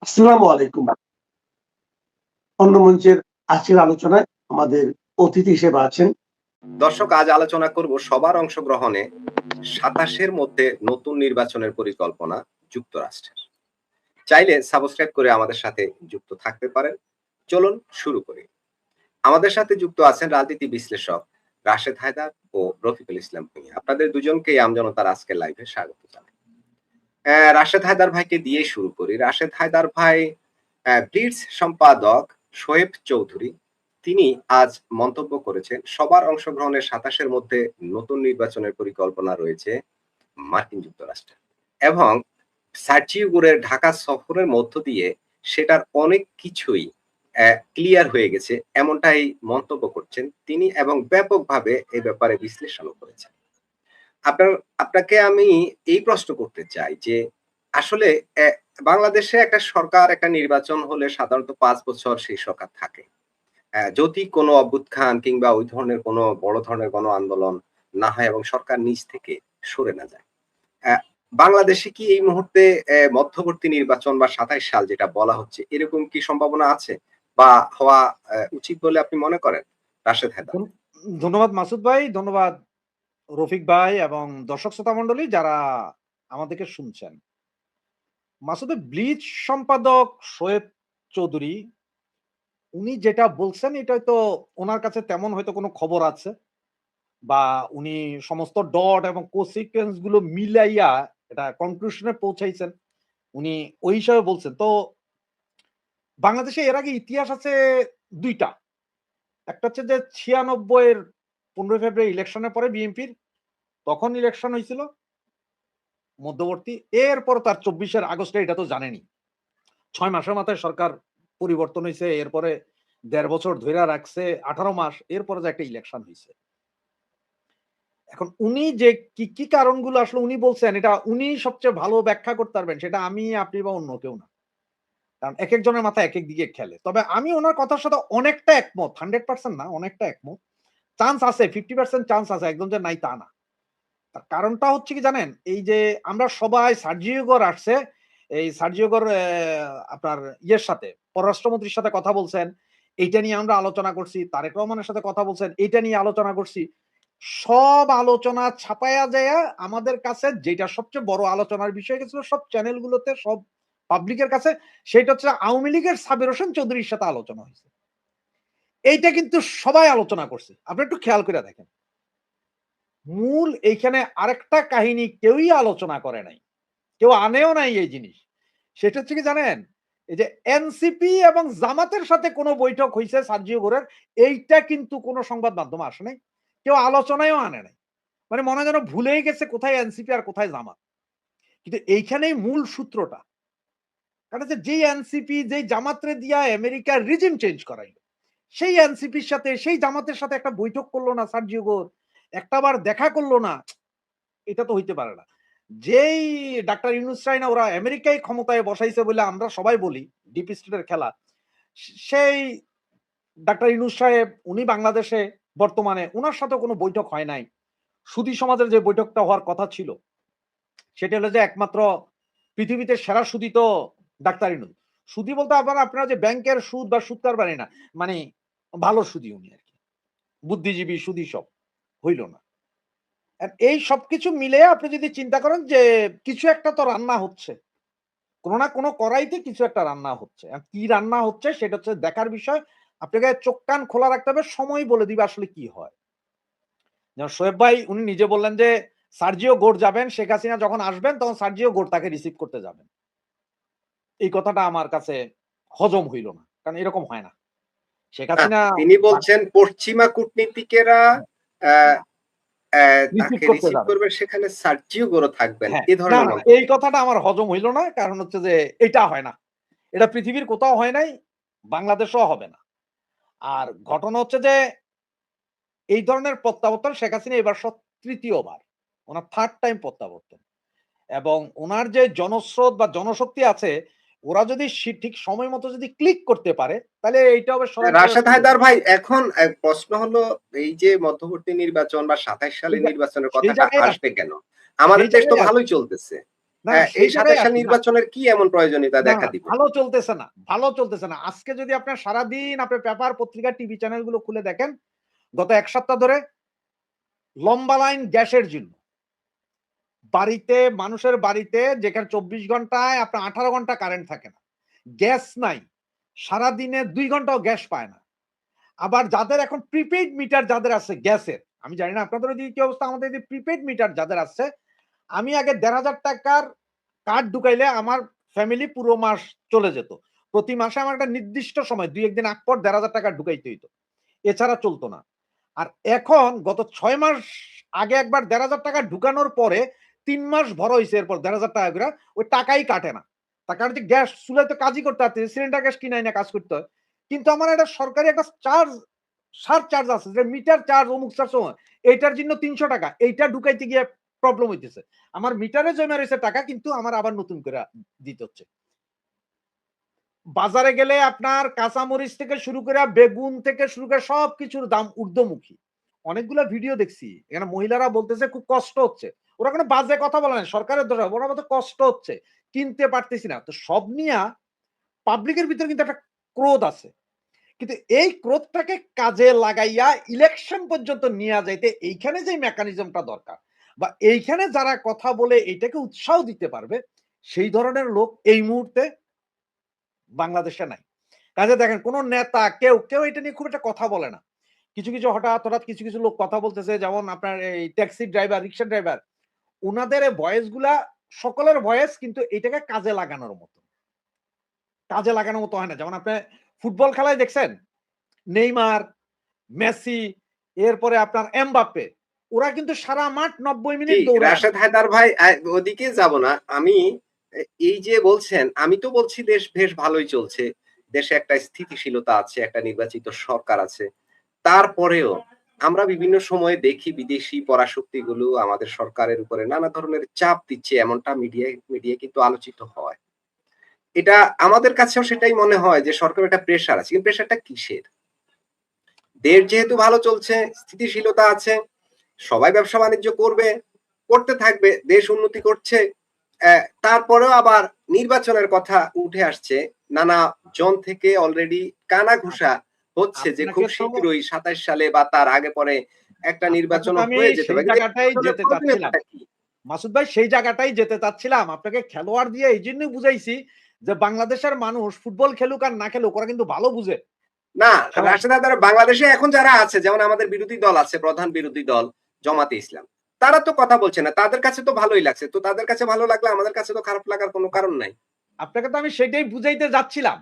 আসসালামু আলাইকুম। অন্য মঞ্চের আজকের আলোচনায় আমাদের অতিথি হিসেবে আছেন দর্শক, আজ আলোচনা করব সবার অংশগ্রহণে ২৭ মধ্যে নতুন নির্বাচনের পরিকল্পনা যুক্তরাষ্ট্রের। চাইলে সাবস্ক্রাইব করে আমাদের সাথে যুক্ত থাকতে পারেন। চলুন শুরু করি। আমাদের সাথে যুক্ত আছেন রাজনীতি বিশ্লেষক রাশেদ হায়দার ও রফিকুল ইসলাম ভূঁইয়া। আপনাদের দুজনকেই আমজনতার আজকের লাইভে স্বাগত জানাই। রাশেদ হায়দার ভাইকে দিয়ে শুরু করি। রাশেদ হায়দার ভাই ব্লিটজ সম্পাদক শোয়েব চৌধুরী তিনি আজ মন্তব্য করেছেন সবার অংশগ্রহণের ২৭ মধ্যে নতুন নির্বাচনের পরিকল্পনা রয়েছে মার্কিন যুক্তরাষ্ট্রে এবং সার্জিও গুরের ঢাকা সফরের মধ্য দিয়ে সেটার অনেক কিছুই ক্লিয়ার হয়ে গেছে এমনটাই মন্তব্য করছেন তিনি এবং ব্যাপকভাবে এ ব্যাপারে বিশ্লেষণও করেছেন। আপনার আপনাকে আমি এই প্রশ্ন করতে চাই যে আসলে বাংলাদেশে একটা সরকার একটা নির্বাচন হলে সাধারণত ৫ বছর সেই সরকার থাকে। যদি কোনো অভ্যুত্থান কিংবা ওই ধরনের কোনো বড় ধরনের গণ আন্দোলন না হয় এবং সরকার নিজ থেকে সরে না যায়। বাংলাদেশে কি এই মুহূর্তে মধ্যবর্তী নির্বাচন বা ২৭ সাল যেটা বলা হচ্ছে এরকম কি সম্ভাবনা আছে বা হওয়া উচিত বলে আপনি মনে করেন? রাশেদ হায়দার। ধন্যবাদ মাসুদ ভাই, ধন্যবাদ রফিক ভাই এবং দর্শক শ্রোতা মন্ডলী যারা আমাদেরকে শুনছেন। মাসুদ ভাই, ব্লিচ সম্পাদক শোয়েব চৌধুরী উনি যেটা বলছেন এটা হয়তো ওনার কাছে তেমন হয়তো কোনো খবর আছে বা উনি সমস্ত ডট এবং কোসিকুয়েন্স গুলো মিলাইয়া এটা কনক্লুশনে পৌঁছাইছেন। উনি ওই হিসাবে বলছেন। তো বাংলাদেশে এর আগে ইতিহাস আছে ২ টা। একটা হচ্ছে যে ৯৬ এর ১৫ ফেব্রুয়ারি ইলেকশনের পরে বিএনপির তখন ইলেকশন হয়েছিল মধ্যবর্তী। এরপর তার ২৪ এর আগস্টে এটা তো জানেনই। ৬ মাসের মাথায় সরকার পরিবর্তন হইছে। এরপরে ১.৫ বছর ধইরা রাখছে ১৮ মাস। এরপরে যে একটা ইলেকশন হইছে। এখন উনি যে কি কারণগুলো আসলে উনি বলছেন এটা উনি সবচেয়ে ভালো ব্যাখ্যা করতে পারবেন। সেটা আমি, আপনি বা অন্য কেউ না। কারণ একেক জনের মাথায় একেক দিকে খেলে। তবে আমি উনার কথার সাথে অনেকটা একমত। 100% না, অনেকটা একমত। চান্স আছে, 50% চান্স আছে। একদম যে নাই তা না। তার কারণটা হচ্ছে কি জানেন? এই যে আমরা সবাই সার্জিও গোর আসছে। এই সার্জিও গোর আপনার ইয়ের সাথে পররাষ্ট্রমন্ত্রীর সাথে কথা বলছেন। এইটা নিয়ে আমরা আলোচনা করছি। তারেক রহমানের সাথে কথা বলছেন। এইটা নিয়ে আলোচনা করছি। সব আলোচনা ছাপায়া যায়া আমাদের কাছে যেটা সবচেয়ে বড় আলোচনার বিষয় গেছিল সব চ্যানেলগুলোতে সব পাবলিকের কাছে সেটা হচ্ছে আওয়ামী লীগের সাবের হোসেন চৌধুরীর সাথে আলোচনা হইছে। এইটা কিন্তু সবাই আলোচনা করছে। আপনি একটু খেয়াল করে দেখেন। মূল এইখানে আরেকটা কাহিনী কেউই আলোচনা করে নাই। কেউ আনেও নাই এই জিনিস। সেটা হচ্ছে কি জানেন? এই যে এনসিপি এবং জামাতের সাথে কোন বৈঠক হইছে সার্জিও গোরের, এইটা কিন্তু কোন সংবাদ মাধ্যমে আসে নাই। কেউ আলোচনায়ও আনে নাই। মানে মনে হয় যেন ভুলেই গেছে কোথায় এনসিপি আর কোথায় জামাত। কিন্তু এইখানেই মূল সূত্রটা। কারণ হচ্ছে যেই এনসিপি যেই জামাতরে দিয়া আমেরিকার রিজিম চেঞ্জ করাইলো। সেই এনসিপির সাথে সেই জামাতের সাথে একটা বৈঠক করলো না সার্জিও গোর। একটাবার দেখা করলো না। এটা তো হইতে পারে না। যেই ডাক্তার ইউনূস চায় না ওরা আমেরিকায় ক্ষমতায় বসাইছে বলে আমরা সবাই বলি, ডিপ স্টেটের খেলা। সেই ডাক্তার ইউনূস সাহেব উনি বাংলাদেশে বর্তমানে উনার সাথে কোনো বৈঠক হয় নাই। সুধী সমাজের যে বৈঠকটা হওয়ার কথা ছিল, সেটা হলো যে একমাত্র পৃথিবীতে সেরা সুদী তো ডাক্তার ইউনূস। সুদী বলতে আপনারা যে ব্যাংকের সুদ বা সুদ কারবারি না। মানে ভালো সুদী উনি আরকি। বুদ্ধিজীবী সুদী সব। হইল না। এই সবকিছু মিলে আপনি যদি চিন্তা করেন যে কিছু একটা তো রান্না হচ্ছে। কোন না কোন কড়াইতে কিছু একটা রান্না হচ্ছে। কি রান্না হচ্ছে সেটা হচ্ছে দেখার বিষয়। আপনাকে চোখ কান খোলা রাখতে হবে। সময় বলে দিবে আসলে কি হয়। যেমন শোয়েব ভাই উনি নিজে বললেন যে সার্জিও গোর যাবেন। শেখ হাসিনা যখন আসবেন তখন সার্জিও গোর তাকে রিসিভ করতে যাবেন। এই কথাটা আমার কাছে হজম হইল না। কারণ এরকম হয় না। শেখ হাসিনা তিনি বলছেন পশ্চিমা কূটনীতিকেরা আ আ রিসিভ তাকে করতে রিসিভ যাবেন। করবে সেখানে সার্জিও গুরু থাকবেন। হ্যাঁ। এ না, ধরনের না মন্তব্য। এই কথাটা আমার হজম হইল না। কারণ হচ্ছে যে এটা হয় না। এটা পৃথিবীর কোথাও হয় নাই। বাংলাদেশেও হবে না। আর ঘটনা হচ্ছে যে এই ধরনের প্রত্যাবর্তন শেখ হাসিনা এবার ৩য় বার। উনার 3rd টাইম প্রত্যাবর্তন। এবং উনার যে জনস্রোত বা জনশক্তি আছে, ওরা যদি ঠিক সময় মতো যদি ক্লিক করতে পারে, তাহলে এইটা হবে স্বরাষ্ট্রের রাশেদ সুযোগ। হায়দার ভাই, এখন প্রশ্ন হলো এই যে মধ্যবর্তী নির্বাচন বা ২৭ সালের সেই নির্বাচনের সেই কথাটা জায়গায় আসবে আসছি। কেন? আমাদের সেই দেশ তো জায়গায় ভালোই আসছি। চলতেছে। না, না, এই সেই জায়গায় ২৭ সাল আসি না। নির্বাচনের কি এমন প্রয়োজনীয়তা না, দেখা দিবে? ভালো চলতেছে না, ভালো চলতেছে না। আজকে যদি আপনার সারাদিন আপনার পেপার, পত্রিকা, টিভি চ্যানেলগুলো খুলে দেখেন, গত ১ সপ্তাহ ধরে লম্বা লাইন গ্যাসের জন্য। বাড়িতে, মানুষের বাড়িতে যেখানে ২৪ ঘন্টায় আপনার ১৮ ঘন্টা কারেন্ট থাকে না। গ্যাস নাই। সারাদিনে ২ ঘন্টাও গ্যাস পায় না। আবার যাদের এখন প্রিপেইড মিটার যাদের আছে গ্যাসের, আমি জানি না আপনাদের ওইদিকে কি অবস্থা, আমাদের এদিকে প্রিপেইড মিটার যাদের আছে, আমি আগে ৳১৫০০ কার্ড ঢুকাইলে আমার ফ্যামিলি পুরো মাস চলে যেত। প্রতি মাসে আমার একটা নির্দিষ্ট সময় ২-১ দিন আগ পর ৳১৫০০ ঢুকাইতে হইতো। এছাড়া চলত না। আর এখন গত ৬ মাস আগে একবার ৳১৫০০ ঢুকানোর পরে ৩ মাস ভরা হইছে, এরপর ৳১৫০০ করে ওই টাকাই কাটে না। তার কারণ হচ্ছে গ্যাস চুলায় তো কাজই করতে পারতেছি, সিলিন্ডার গ্যাস কিনে এনে কাজ করতে হয়। কিন্তু আমার একটা সরকারি একটা চার্জ, সারচার্জ আছে যে মিটার চার্জ, অমুক চার্জ, এইটার জন্য ৳৩০০, এইটা ঢুকাইতে গিয়ে প্রবলেম হইতেছে। আমার মিটারে জমা রইছে টাকা, কিন্তু আমার আবার নতুন করে দিতে হচ্ছে। বাজারে গেলে আপনার কাঁচামরিচ থেকে শুরু করে বেগুন থেকে শুরু করে সবকিছুর দাম ঊর্ধ্বমুখী। অনেকগুলা ভিডিও দেখছি। এখানে মহিলারা বলতেছে খুব কষ্ট হচ্ছে। ওরা কোনো বাজে কথা বলে না। সরকারের দোষ, ওরা বলতে কষ্ট হচ্ছে। কিনতে পারতেছি না। তো সব নিয়া পাবলিকের ভিতরে কিন্তু একটা ক্রোধ আছে। কিন্তু এই ক্রোধটাকে কাজে লাগাইয়া ইলেকশন পর্যন্ত নিয়া যাইতে এইখানে যে মেকানিজমটা দরকার বা এইখানে যারা কথা বলে এইটাকে উৎসাহ দিতে পারবে, সেই ধরনের লোক এই মুহূর্তে বাংলাদেশে নাই। কাজে দেখেন কোন নেতা কেউ এটা নিয়ে খুব একটা কথা বলে না। কিছু হঠাৎ কিছু লোক কথা বলতেছে, যেমন আপনার এই ট্যাক্সি ড্রাইভার, রিক্সা ড্রাইভার। উনাদের এই ভয়েস গুলা সকলের ভয়েস, কিন্তু এটাকে কাজে লাগানোর মতো। কাজে লাগানোর মতো হয় না। যেমন আপনি ফুটবল খেলায় দেখছেন? নেইমার, মেসি, এরপরে আপনার এমবাপ্পে। ওরা কিন্তু সারা মাঠ ৯০ জি, মিনিট দৌড়ায় না। রাশেদ হায়দার ভাই ওদিকে যাব না। আমি এই যে বলছেন, আমি তো বলছি দেশ বেশ ভালোই চলছে। দেশে একটা স্থিতিশীলতা আছে, একটা নির্বাচিত সরকার আছে। তারপরেও আমরা বিভিন্ন সময়ে দেখি বিদেশি পরাশক্তিগুলো আমাদের সরকারের উপরে নানা ধরনের চাপ দিচ্ছে, এমনটা মিডিয়ায় কিন্তু আলোচিত হয়। এটা আমাদের কাছেও সেটাই মনে হয় যে সরকারের একটা প্রেশার আছে। কিন্তু প্রেশারটা কিসের? দেশ যেহেতু ভালো চলছে, স্থিতিশীলতা আছে, সবাই ব্যবসা-বাণিজ্য করবে, করতে থাকবে, দেশ উন্নতি করছে। তারপরেও আবার নির্বাচনের কথা উঠে আসছে। নানা জন থেকে অলরেডি আপ কানাঘুষা হচ্ছে যে খুব আপনাকে তো শীঘ্রই ২৭ সালে বা তার আগে পরে একটা আপনাকে তো নির্বাচনও আমি হয়ে যেতে সেই পারে। কিন্তু জায়গাটাই আসলে যেতে চাচ্ছিলাম। প্রয়োজনীয়তাটা কি? মাসুদ ভাই, সেই জায়গাটাই যেতে চাচ্ছিলাম। আপনাকে খেলোয়াড় দিয়ে এইজন্যই বুঝাইছি যে বাংলাদেশের মানুষ ফুটবল খেলুক আর না খেলুক, ওরা কিন্তু ভালো বুঝে না, খেলা। রাশেদ হায়দার বাংলাদেশে এখন যারা আছে, যেমন আমাদের বিরোধী দল আছে, প্রধান বিরোধী দল জামাতে ইসলাম। তারা তো কথা বলছে না। তাদের কাছে তো ভালোই লাগছে। তো তাদের কাছে ভালো লাগলে আমাদের কাছে তো খারাপ লাগার কোনো কারণ নাই। আপনাকে তো আমি সেটাই বুঝাইতে যাচ্ছিলাম।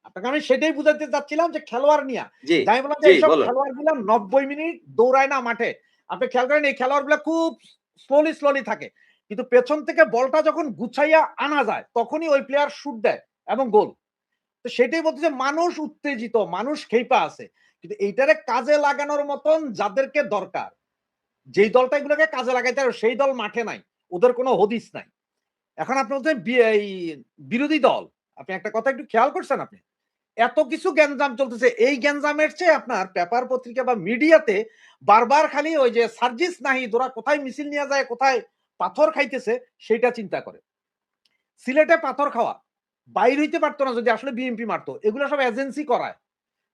আপনাকে আমি সেটাই বুঝাইতে চাচ্ছিলাম যে খেলোয়াড় নিয়া। জি, যে আমি বললাম যে জি এইসব বলুন। খেলোয়াড়গুলা ৯০ মিনিট দৌড়ায় না মাঠে। আপনি খেয়াল করেন এই খেলোয়াড়গুলা খুব স্লোলি থাকে। কিন্তু পেছন থেকে বলটা যখন গুছাইয়া আনা যায়, তখনই ওই প্লেয়ার শুট দেয় এবং গোল। তো সেটাই বলতেছে, মানুষ উত্তেজিত, মানুষ খেইপা আছে। কিন্তু এইটারে কাজে লাগানোর মতন যাদেরকে দরকার, যেই দলটা এগুলোকে কাজে লাগাইতে পারে সেই দল মাঠে নাই। ওদের কোনো হদিস নাই। এখন আপনি বলছেন এই বিরোধী দল। আপনি একটা কথা একটু খেয়াল করছেন আপনি? এত কিছু গ্যাঞ্জাম চলতেছে। এই গ্যাঞ্জামের চেয়ে আপনার পেপার পত্রিকা বা মিডিয়াতে বারবার খালি ওই যে সার্জিস নাহিদ ওরা কোথায় মিছিল নিয়ে যায়, কোথায় পাথর খাইতেছে সেইটা চিন্তা করে। সিলেটে পাথর খাওয়া বাইর হইতে পারতো না যদি আসলে বিএনপি মারতো। এগুলো সব এজেন্সি করায়।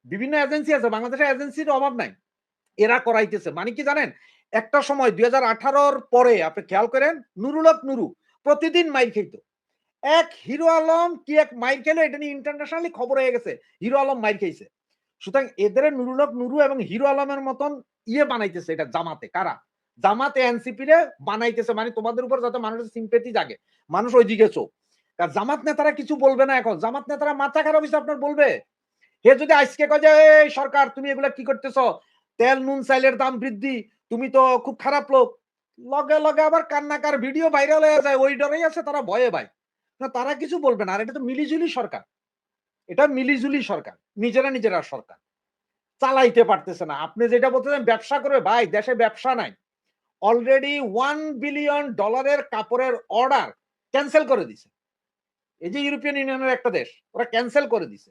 বিভিন্ন এজেন্সি আছে। বাংলাদেশে এজেন্সির অভাব নাই। এরা করাইতেছে। মানে কি জানেন? একটা সময় ২০১৮ র পরে আপনি খেয়াল করেন, নুরুল হক নুরু প্রতিদিন মাইর খাইত। এক হিরো আলম কি এক মাইর খেলো, এটা নিয়ে ইন্টারন্যাশনালি খবর হয়ে গেছে। হিরো আলম মাইর খাইছে। সুতরাং এদের নুরুল হক নুরু এবং হিরো আলমের মতন বানাইতেছে এটা জামাতে। কারা? জামাতে এনসিপি রে বানাইতেছে, মানে তোমাদের উপর যাতে মানুষের সিম্পেথি জাগে। মানুষ ওইদিকে চোখ। কারণ জামাত নেতারা কিছু বলবে না এখন। জামাত নেতারা মাথা খারাপ হইছে আপনার বলবে। হে যদি আজকে কয় যে, "এই সরকার তুমি এগুলা কি করতেছ? তেল, নুন, চাইলের দাম বৃদ্ধি। তুমি তো খুব খারাপ লোক।" লগে আবার কান্নাকার ভিডিও ভাইরাল হয়ে যায়। ওই ডরেই আছে তারা ভয়ে ভাই। না, তারা কিছু বলবে না। আর এটা তো মিলিজুলি সরকার। এটা মিলিজুলি সরকার। নিজেরা সরকার। চালাইতে পারতেছে না। আপনি যেটা বলতেছেন ব্যবসা করবে, ভাই দেশে ব্যবসা নাই। অলরেডি $1 বিলিয়ন এর কাপড়ের অর্ডার ক্যানসেল করে দিছে। এই যে ইউরোপিয়ান ইউনিয়নের একটা দেশ, ওরা ক্যানসেল করে দিছে।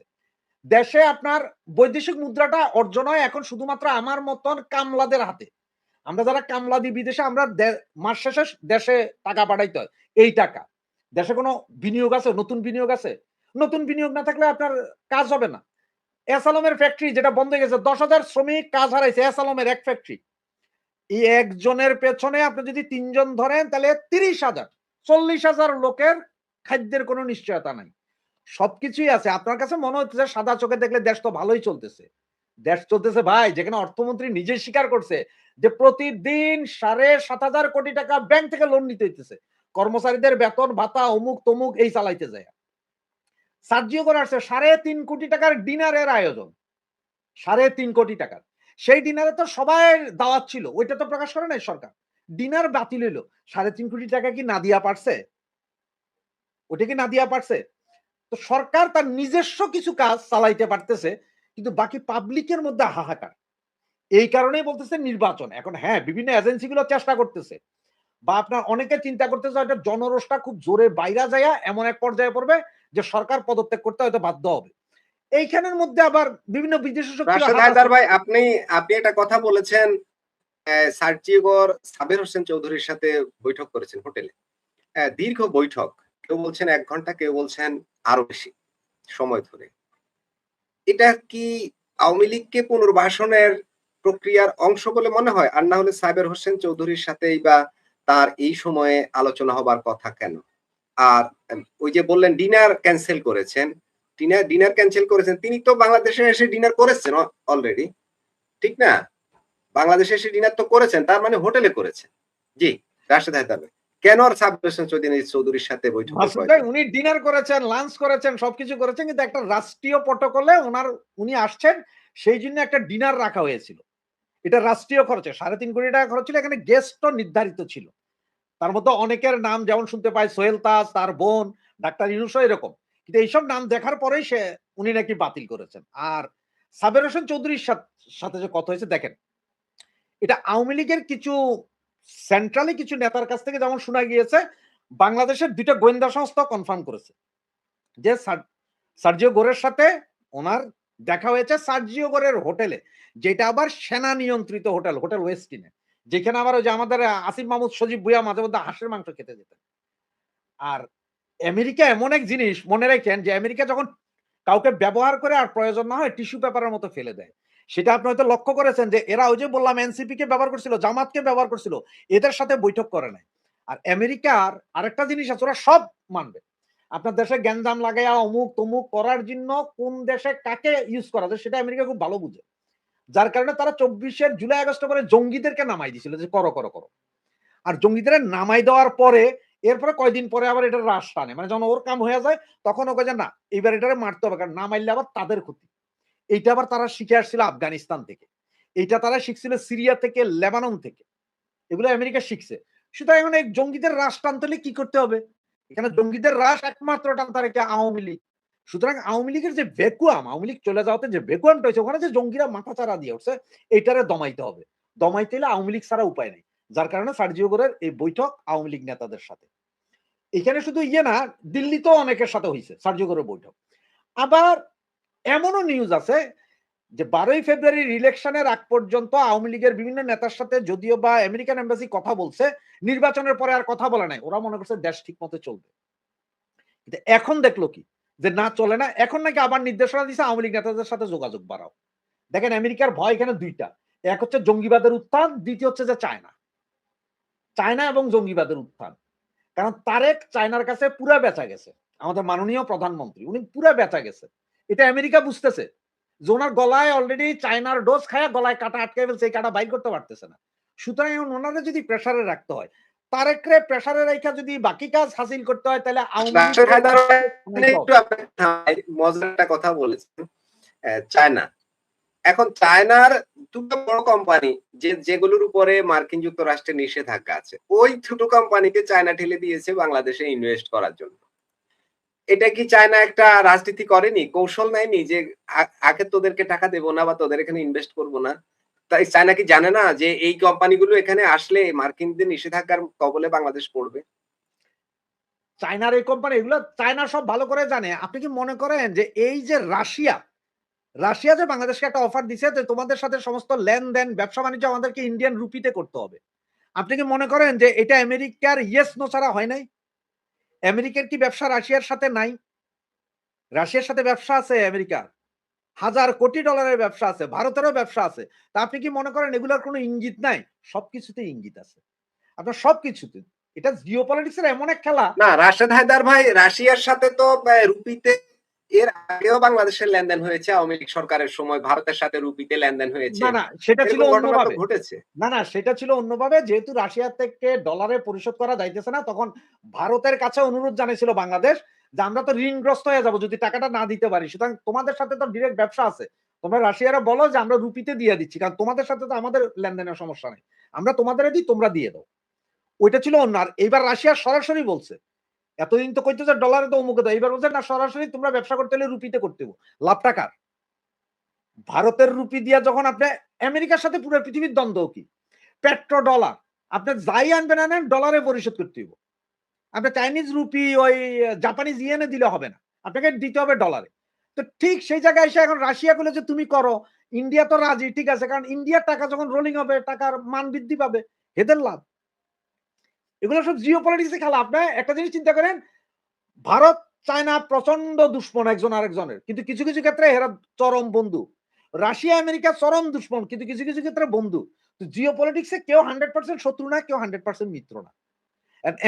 দেশে আপনার বৈদেশিক মুদ্রাটা অর্জন হয় এখন শুধুমাত্র আমার মতন কামলাদের হাতে। আমরা যারা কামলা দিই বিদেশে, আমরা মাস শেষে দেশে টাকা পাঠাইতে হয়। এই টাকা দেশে কোনো বিনিয়োগ আছে, নতুন বিনিয়োগ আছে? নতুন বিনিয়োগ না থাকলে আপনার কাজ হবে না। এস আলমের ফ্যাক্টরি যেটা বন্ধ হয়ে গেছে, ১০,০০০ শ্রমিক কাজ হারাইছে এস আলমের এক ফ্যাক্টরি। এই একজনের পেছনে আপনি যদি ৩ জন ধরেন তাহলে ৩০,০০০ ৪০,০০০ লোকের খাদ্যের কোনো নিশ্চয়তা নাই। সবকিছুই আছে। আপনার কাছে মনে হচ্ছে যে সাদা চোখে দেখলে দেশ তো ভালোই চলতেছে। দেশ চলতেছে ভাই, যেখানে অর্থমন্ত্রী নিজেই স্বীকার করছে যে প্রতিদিন ৭,৫০০ কোটি টাকা ব্যাংক থেকে লোন নিতে হইতেছে। কর্মচারীদের বেতন ভাতা অমুক তমুক এই চালাইতে যায়। সার্জিও করে আসছে ৩.৫ কোটি টাকার ডিনারের আয়োজন। ৩.৫ কোটি টাকার। সেই ডিনারে তো সবার দাওয়াত ছিল। ওইটা তো প্রকাশ করে নাই সরকার। ডিনার বাতিল হইল। ৩.৫ কোটি টাকা কি না দিয়া পারছে? ওটা কি না দিয়া পারছে? তো সরকার তার নিজস্ব কিছু কাজ চালাইতে পারতেছে, কিন্তু বাকি পাবলিকের মধ্যে হাহাকার। এই কারণেই বলতেছে নির্বাচন। এখন হ্যাঁ, বিভিন্ন এজেন্সিগুলো চেষ্টা করতেছে। বা আপনার অনেকে চিন্তা করতেছে হয়তো জনরোষটা খুব জোরে বাইরা যায়া এমন এক পর্যায়ে পড়বে যে সরকার পদত্যাগ করতে হয়তো বাধ্য হবে। এইখানের মধ্যে আবার বিভিন্ন বিদেশি শক্তির রাশেদ হাত হায়দার আছে। ভাই, আপনি আপনি একটা কথা বলেছেন, সার্জিওর সাবের হোসেন চৌধুরীর সাথে বৈঠক করেছেন হোটেলে। দীর্ঘ বৈঠক। কেউ বলছেন ১ ঘন্টা, কেউ বলছেন আরো বেশি সময় ধরে। এটা কি আওয়ামী লীগকে পুনর্বাসনের প্রক্রিয়ার অংশ বলে মনে হয়? আর না হলে সাবের হোসেন চৌধুরীর সাথেই বা তার এই সময়ে আলোচনা হবার কথা কেন? আর ওই যে বললেন ডিনার ক্যানসেল করেছেন। ডিনার ক্যানসেল করেছেন। তিনি তো বাংলাদেশে এসে ডিনার করেছেন অলরেডি। ঠিক না? বাংলাদেশে এসে ডিনার তো করেছেন। তার মানে হোটেলে করেছেন। জি, রাশেদ হায়দার ভাই। কেন আর সাবের হোসেন চৌধুরীর সাথে বৈঠকের মাসুদ ভাই প্রয়োজন? উনি ডিনার করেছেন, লাঞ্চ করেছেন, সবকিছু করেছেন, কিন্তু একটা রাষ্ট্রীয় প্রটোকলে উনি আসছেন, সেই জন্য একটা ডিনার রাখা হয়েছিল। এটা রাষ্ট্রীয় খরচে ৩.৫ কোটি টাকা খরচ ছিল। এখানে গেস্টও নির্ধারিত ছিল। তার মধ্যে অনেকের নাম যেমন শুনতে পাই সোহেল তাজ, তার বোন, ডাক্তার ইউনূসও এরকম। কিন্তু এইসব নাম দেখার পরেই উনি নাকি বাতিল করেছেন। আর সাবের হোসেন চৌধুরীর সাথে যে কথা হয়েছে দেখেন, এটা আওয়ামী লীগের কিছু সেন্ট্রালি কিছু নেতার কাছ থেকে যেমন শোনা গিয়েছে, বাংলাদেশের ২ টা গোয়েন্দা সংস্থা কনফার্ম করেছে যে সার্জিও গোরের সাথে ওনার দেখা হয়েছে সার্জিও গোরের হোটেলে, যেটা আবার সেনা নিয়ন্ত্রিত হোটেল, হোটেল ওয়েস্টিনে। যেখানে আবার ওই যে আমাদের আসিফ মাহমুদ সজীব ভুঁইয়া মাঝে মধ্যে হাঁসের মাংস খেতে যেতেন। আর আমেরিকা এমন এক জিনিস মনে রাখেন যে আমেরিকা যখন কাউকে ব্যবহার করে আর প্রয়োজন না হয় টিস্যু পেপারের মতো ফেলে দেয়। সেটা আপনি হয়তো লক্ষ্য করেছেন যে এরা ওই যে বললাম এনসিপি কে ব্যবহার করছিল, জামাতকে ব্যবহার করছিল। এদের সাথে বৈঠক করে নাই। আর আমেরিকার আরেকটা জিনিস আছে, ওরা সব মানবে। আপনার দেশে গ্যাঞ্জাম লাগাইয়া অমুক তমুক করার জন্য কোন দেশে কাকে ইউজ করা যায় সেটা আমেরিকা খুব ভালো বুঝে। যার কারণে তারা ২৪ জুলাই আগস্ট পরে জঙ্গিদেরকে নামাই দিছিল যে করো, করো, করো। আর জঙ্গিদের নামাই দেওয়ার পরে এরপরে কয়দিন পরে আবার এটা রাশ টানে। মানে যখন ওর কাম হয়ে যায় তখন ও কয় যে না, এইবার এটারে মারতে হবে। কারণ না মারলে আবার তাদের ক্ষতি। এইটা আবার তারা শিখে আসছিল আফগানিস্তান থেকে। এইটা তারা শিখছিল সিরিয়া থেকে, লেবানন থেকে। এগুলো আমেরিকা শিখছে। সুতরাং এখন এই জঙ্গিদের রাশ টানতে হলে কি করতে হবে? এখানে জঙ্গিদের রাশ একমাত্র টানতে পারে কে? আওয়ামী লীগ। সুতরাং আওয়ামী লীগের যে ভ্যাকুয়াম, আওয়ামী লীগ চলে যাওয়াতে যে ভ্যাকুয়ামটা হয়েছে, ওখানে যে জঙ্গিরা মাথাচাড়া দিয়ে উঠছে, এইটারে দমাইতে হবে। দমাইতে হলে আওয়ামী লীগ ছাড়া উপায় নেই। যার কারণে সার্জিও গোরের এই বৈঠক আওয়ামী লীগ নেতাদের সাথে। এখানে শুধু ইয়ে না, দিল্লিতেও অনেকের সাথে হইছে সার্জিও গোরের বৈঠক। আবার এমনও নিউজ আছে যে ১২ই ফেব্রুয়ারির ইলেকশনের আগ পর্যন্ত আওয়ামী লীগের বিভিন্ন নেতার সাথে যদিও বা আমেরিকান এম্বাসি কথা বলছে, নির্বাচনের পরে আর কথা বলে নাই। ওরা মনে করছে দেশ ঠিক মতো চলবে। কিন্তু এখন দেখলো কি? যে না চলে না। এখন নাকি আবার নির্দেশনা দিছে আওয়ামী লীগ নেতাদের সাথে যোগাযোগ বাড়াও। দেখেন আমেরিকার ভয় এখানে ২ টা। এক হচ্ছে জঙ্গিবাদের উত্থান, দ্বিতীয় হচ্ছে যে চায়না। চায়না এবং জঙ্গিবাদের উত্থান। কারণ তারেক চায়নার কাছে পুরা বেচা গেছে। আমাদের মাননীয় প্রধানমন্ত্রী উনি পুরা বেচা গেছে। এটা আমেরিকা বুঝতেছে। যে ওনার গলায় অলরেডি চায়নার ডোজ খায়া গলায় কাটা আটকায় ফেলছে, এই কাটা বাইর করতে পারতেছে না। সুতরাং এখন ওনারে যদি প্রেসারে রাখতে হয়, তারেকরে প্রেসারে রাইখা যদি বাকি কাজ হাসিল করতে হয় তাহলে আওয়ামী রাশেদ হায়দার ভাই, লীগ একটু মজার একটা কথা বলেছেন। চায়না। এখন চায়নার ২ টা বড় কোম্পানি যেগুলোর উপরে মার্কিন যুক্তরাষ্ট্রের নিষেধাজ্ঞা আছে, ওই ছোট কোম্পানিকে চায়না ঠেলে দিয়েছে বাংলাদেশে ইনভেস্ট করার জন্য। এটা কি চায়না একটা রাজনীতি করেনি? কৌশল নেয়নি যে আগে তোদেরকে টাকা দেব না বা তোদের এখানে ইনভেস্ট করব না? তাই চায়না কি জানে না যে এই কোম্পানিগুলো এখানে আসলে মার্কিনদের নিষেধাজ্ঞার কবলে বাংলাদেশ পড়বে? চায়নার এই কোম্পানি এগুলো চায়না সব ভালো করে জানে। আপনি কি মনে করেন যে এই যে রাশিয়া যে বাংলাদেশকে একটা অফার দিছে যে তোমাদের সাথে সমস্ত লেনদেন, ব্যবসা-বাণিজ্য আমাদেরকে ইন্ডিয়ান রুপিতে করতে হবে। আপনি কি মনে করেন যে এটা আমেরিকার ইয়েস নো ছাড়া হয় নাই? আমেরিকার কি ব্যবসা রাশিয়ার সাথে নাই? রাশিয়ার সাথে ব্যবসা আছে আমেরিকার। হাজার কোটি ডলারের ব্যবসা আছে। ভারতেরও ব্যবসা আছে। তা আপনি কি মনে করেন এগুলার কোনো ইঙ্গিত নাই? সবকিছুতেই ইঙ্গিত আছে। আপনার সবকিছুতে। এটা জিওপলিটিক্স এর এমন এক খেলা। না, রাশেদ হায়দার ভাই, রাশিয়ার সাথে তো রুপিতে এর আগেও বাংলাদেশের লেনদেন হয়েছে। আওয়ামী লীগ সরকারের সময় ভারতের সাথে রুপিতে লেনদেন হয়েছে। না, সেটা ছিল এরকম ঘটনা তো অন্যভাবে। ঘটেছে। না, সেটা ছিল অন্যভাবে। যেহেতু রাশিয়া থেকে ডলারে পরিশোধ করা যাইতেছে না, তখন ভারতের কাছে অনুরোধ জানিয়েছিল বাংলাদেশ যে, আমরা তো ঋণগ্রস্ত হয়ে যাব যদি টাকাটা না দিতে পারি। সুতরাং তোমাদের সাথে তো ডিরেক্ট ব্যবসা আছে। তোমরা রাশিয়ারা বলো যে, আমরা রুপিতে দিয়ে দিচ্ছি। কারণ তোমাদের সাথে তো আমাদের লেনদেনের সমস্যা নাই। আমরা তোমাদের দিই, তোমরা দিয়ে দাও। ওইটা ছিল অন্য। আর এইবার রাশিয়া সরাসরি বলছে। এতদিন তো কইতো যে ডলারে তো অমুকে দাও। এইবার বলছে না, সরাসরি তোমরা ব্যবসা করতে হলে রুপিতে করতে হবে। লাভটা কার? ভারতের রুপি দিয়া যখন আপনি আমেরিকার সাথে পুরো পৃথিবীর দ্বন্দ্ব কি? Petro dollar. আপনি যাই আনবেন আনেন ডলারে পরিশোধ করতে হইব। আপনি চাইনিজ রুপি ওই জাপানিজ ইয়েনে দিলে হবে না। আপনাকে দিতে হবে ডলারে। তো ঠিক সেই জায়গায় এসে এখন রাশিয়া বলে যে তুমি করো। ইন্ডিয়া তো রাজি, ঠিক আছে। কারণ ইন্ডিয়ার টাকা যখন রোলিং হবে টাকার মান বৃদ্ধি পাবে। এদের লাভ। এগুলো সব জিওপলিটিক্স এর খেলা। আপনি একটা জিনিস চিন্তা করেন, ভারত চায়না প্রচন্ড দুশ্মন একজন আরেকজনের। কিন্তু কিছু, কিছু ক্ষেত্রে এরা চরম বন্ধু। রাশিয়া আমেরিকা চরম দুশ্মন, কিন্তু কিছু, কিছু ক্ষেত্রে বন্ধু। তো জিওপলিটিক্স এ কেউ 100% শত্রু না, কেউ 100% মিত্র না।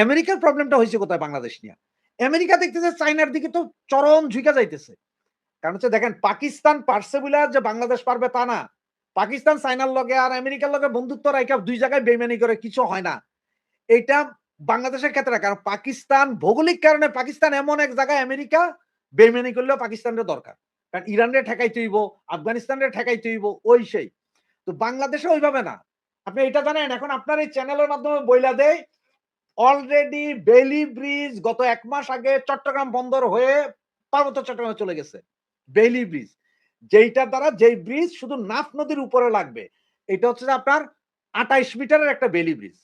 আমেরিকার প্রবলেমটা হইছে কোথায় বাংলাদেশ নিয়া? আমেরিকা দেখতেছে চায়নার দিকে তো চরম ঝুঁকে যাইতেছে। কারণ হচ্ছে দেখেন, পাকিস্তান পারছে বইলা যে বাংলাদেশ পারবে তা না। পাকিস্তান চায়নার লগে আর আমেরিকার লগে বন্ধুত্ব রাইখা ২ জায়গায় বেইমানি করে কিছু হয় না। এইটা বাংলাদেশের ক্ষেত্রে না। কারণ পাকিস্তান ভৌগোলিক কারণে পাকিস্তান এমন এক জায়গায়, আমেরিকা বেইমানি করলেও পাকিস্তানের দরকার। কারণ ইরানরে ঠেকাইতে হইব, আফগানিস্তানরে ঠেকাইতে হইব, ওই সেই। তো বাংলাদেশে ওইভাবে না। আপনি এটা জানেন, এখন আপনার এই চ্যানেলের মাধ্যমে বইলা দেয়, অলরেডি বেইলি ব্রিজ গত ১ মাস আগে চট্টগ্রাম বন্দর হয়ে পার্বত্য চট্টগ্রামে চলে গেছে। Bailey bridge. যেইটার দ্বারা যেই ব্রিজ শুধু নাফ নদীর উপরে লাগবে। এটা হচ্ছে যে আপনার ২৮ মিটারের একটা বেইলি ব্রিজ।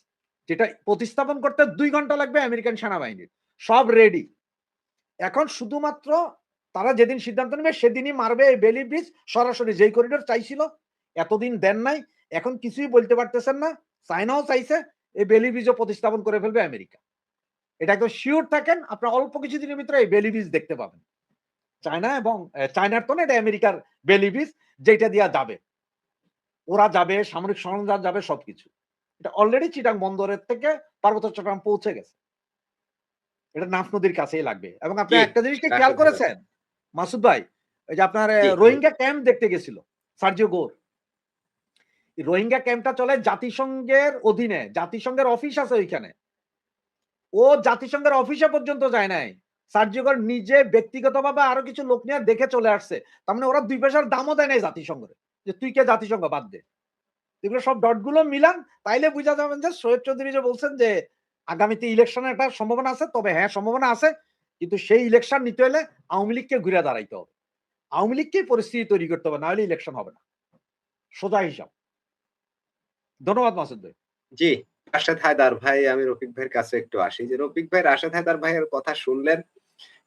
যেটা প্রতিস্থাপন করতে ২ ঘন্টা লাগবে আমেরিকান সেনাবাহিনীর। সব রেডি। এখন শুধুমাত্র তারা যেদিন সিদ্ধান্ত নেবে সেদিনই মারবে এই বেইলি ব্রিজ সরাসরি। যেই করিডোর চাইছিল, এতদিন দেন নাই। এখন কিছুই বলতে পারতেছেন না। চায়নাও চাইছে, এই বেইলি ব্রিজও প্রতিস্থাপন করে ফেলবে আমেরিকা। এটা একদম সিউর থাকেন, আপনারা অল্প কিছুদিনের ভিতরে এই বেইলি ব্রিজ দেখতে পাবেন। চায়না এবং চায়নার তো না, এটা আমেরিকার বেইলি ব্রিজ, যেটা দিয়া যাবে। ওরা যাবে, সামরিক সরঞ্জাম যাবে, সবকিছু। এটা অলরেডি চিটাং বন্দরের থেকে পার্বত্য চট্টগ্রাম পৌঁছে গেছে। এটা নাফ নদীর কাছেই লাগবে। এবং আপনি জি, একটা জিনিস কি খেয়াল রাশেদ হায়দার। করেছেন মাসুদ ভাই? ওই যে আপনার জি, বলুন। রোহিঙ্গা ক্যাম্প দেখতে গেছিল সার্জিও গোর। রোহিঙ্গা ক্যাম্পটা চলে জাতিসংঘের অধীনে। জাতিসংঘের অফিস আছে ওইখানে। ও জাতিসংঘের অফিসে পর্যন্ত যায় নাই। সার্জিও গোর নিজে ব্যক্তিগতভাবে আরো কিছু লোক নিয়ে দেখে চলে আসছে। তার মানে ওরা ২ পয়সার দামও দেয় নাই জাতিসংঘরে। যে তুই কে জাতিসংঘ, বাদ দে। এগুলো সব ডট গুলো মিলান, তাইলে বুঝা যাবেন যে শোয়েব চৌধুরী যে বলছেন যে আগামীতে ইলেকশনের একটা সম্ভাবনা আছে, তবে হ্যাঁ সম্ভাবনা আছে। কিন্তু সেই ইলেকশন নিতে হলে আওয়ামী লীগকে ঘুরে দাঁড়াইতে হবে। আওয়ামী লীগকেই পরিস্থিতি তৈরি করতে হবে, না হলে ইলেকশন হবে না। সোজা হিসাব। ধন্যবাদ মাসুদ ভাই। জি, রাশেদ হায়দার ভাই, আমি রফিক ভাইয়ের কাছে একটু আসি যে রফিক ভাই রাশেদ হায়দার ভাইয়ের কথা শুনলেন।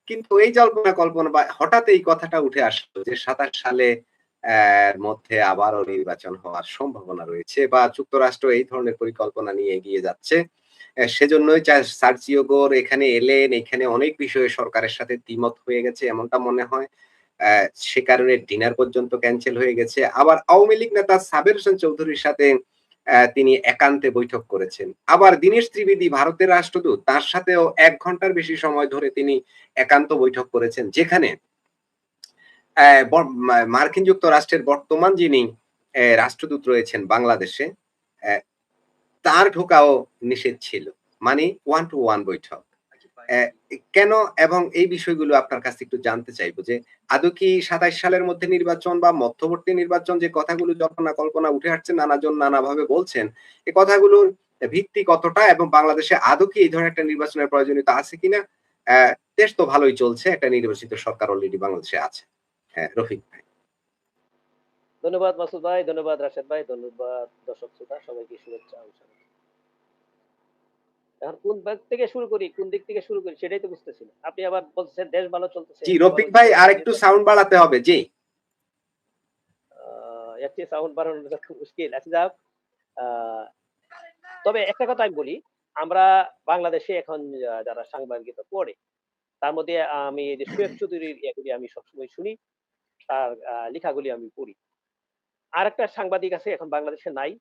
কিন্তু এই জল্পনা কল্পনা বা হঠাৎ এই কথাটা উঠে আসলো যে ২৭ সালে মধ্যে আবারও নির্বাচন হওয়ার সম্ভাবনা রয়েছে বা যুক্তরাষ্ট্র এই ধরনের পরিকল্পনা নিয়ে এগিয়ে যাচ্ছে। সেজন্যই সার্জিও গোর এখানে এলেন। এখানে অনেক বিষয়ে সরকারের সাথে দ্বিমত হয়ে গেছে এমনটা মনে হয়। সে কারণে ডিনার পর্যন্ত ক্যানসেল হয়ে গেছে। আবার আওয়ামী লীগ নেতা সাবের হোসেন চৌধুরীর সাথে তিনি একান্তে বৈঠক করেছেন। আবার দীনেশ ত্রিবেদী ভারতের রাষ্ট্রদূত, তার সাথেও ১ ঘন্টার বেশি সময় ধরে তিনি একান্ত বৈঠক করেছেন। যেখানে মার্কিন যুক্তরাষ্ট্রের বর্তমান যিনি রাষ্ট্রদূত রয়েছেন বাংলাদেশে, অ্যা তার ঢোকাও নিষেধ ছিল। মানে 1 to 1 বৈঠক। অ্যা কেন, এবং এই বিষয়গুলো আপনার কাছে একটু জানতে চাইবো যে আদৌ কি ২৭ সালের মধ্যে নির্বাচন বা মধ্যবর্তী নির্বাচন, যে কথাগুলো জল্পনা কল্পনা উঠে আসছে, নানাজন নানাভাবে বলছেন, এই কথাগুলোর ভিত্তি কতটা এবং বাংলাদেশে আদৌ কি এই ধরনের একটা নির্বাচনের প্রয়োজনীয়তা আছে কিনা? দেশ তো ভালোই চলছে। একটা নির্বাচিত সরকার অলরেডি বাংলাদেশে আছে। হ্যাঁ, রফিক ভাই। ধন্যবাদ মাসুদ ভাই, ধন্যবাদ রাশেদ ভাই, ধন্যবাদ দর্শক শ্রোতা সবাইকে শুভেচ্ছা ও স্বাগত। এখন কোন দিক থেকে শুরু করি, কোন দিক থেকে শুরু করি সেটাই তো বুঝতেছি না। আপনি আবার বলতেছেন দেশ ভালো চলতেছে, জি, এমপি ভালো রফিক ভাই হইতেছে, আরেকটু নির্বাচন সাউন্ড বাড়াতে হবে। জি। এর চেয়ে সাউন্ড বাড়ানোটা খুব মুশকিল। আচ্ছা যাক, আ তবে একটা কথা আমি বলি, আমরা বাংলাদেশে এখন যারা সাংবাদিকতা করে তার মধ্যে আমি এই যে শোয়েব চৌধুরীর ইয়েগুলি আমি সবসময় শুনি, তার লেখাগুলি আমি পড়ি। আরেকটা সাংবাদিক আছে এখন বাংলাদেশে নাই।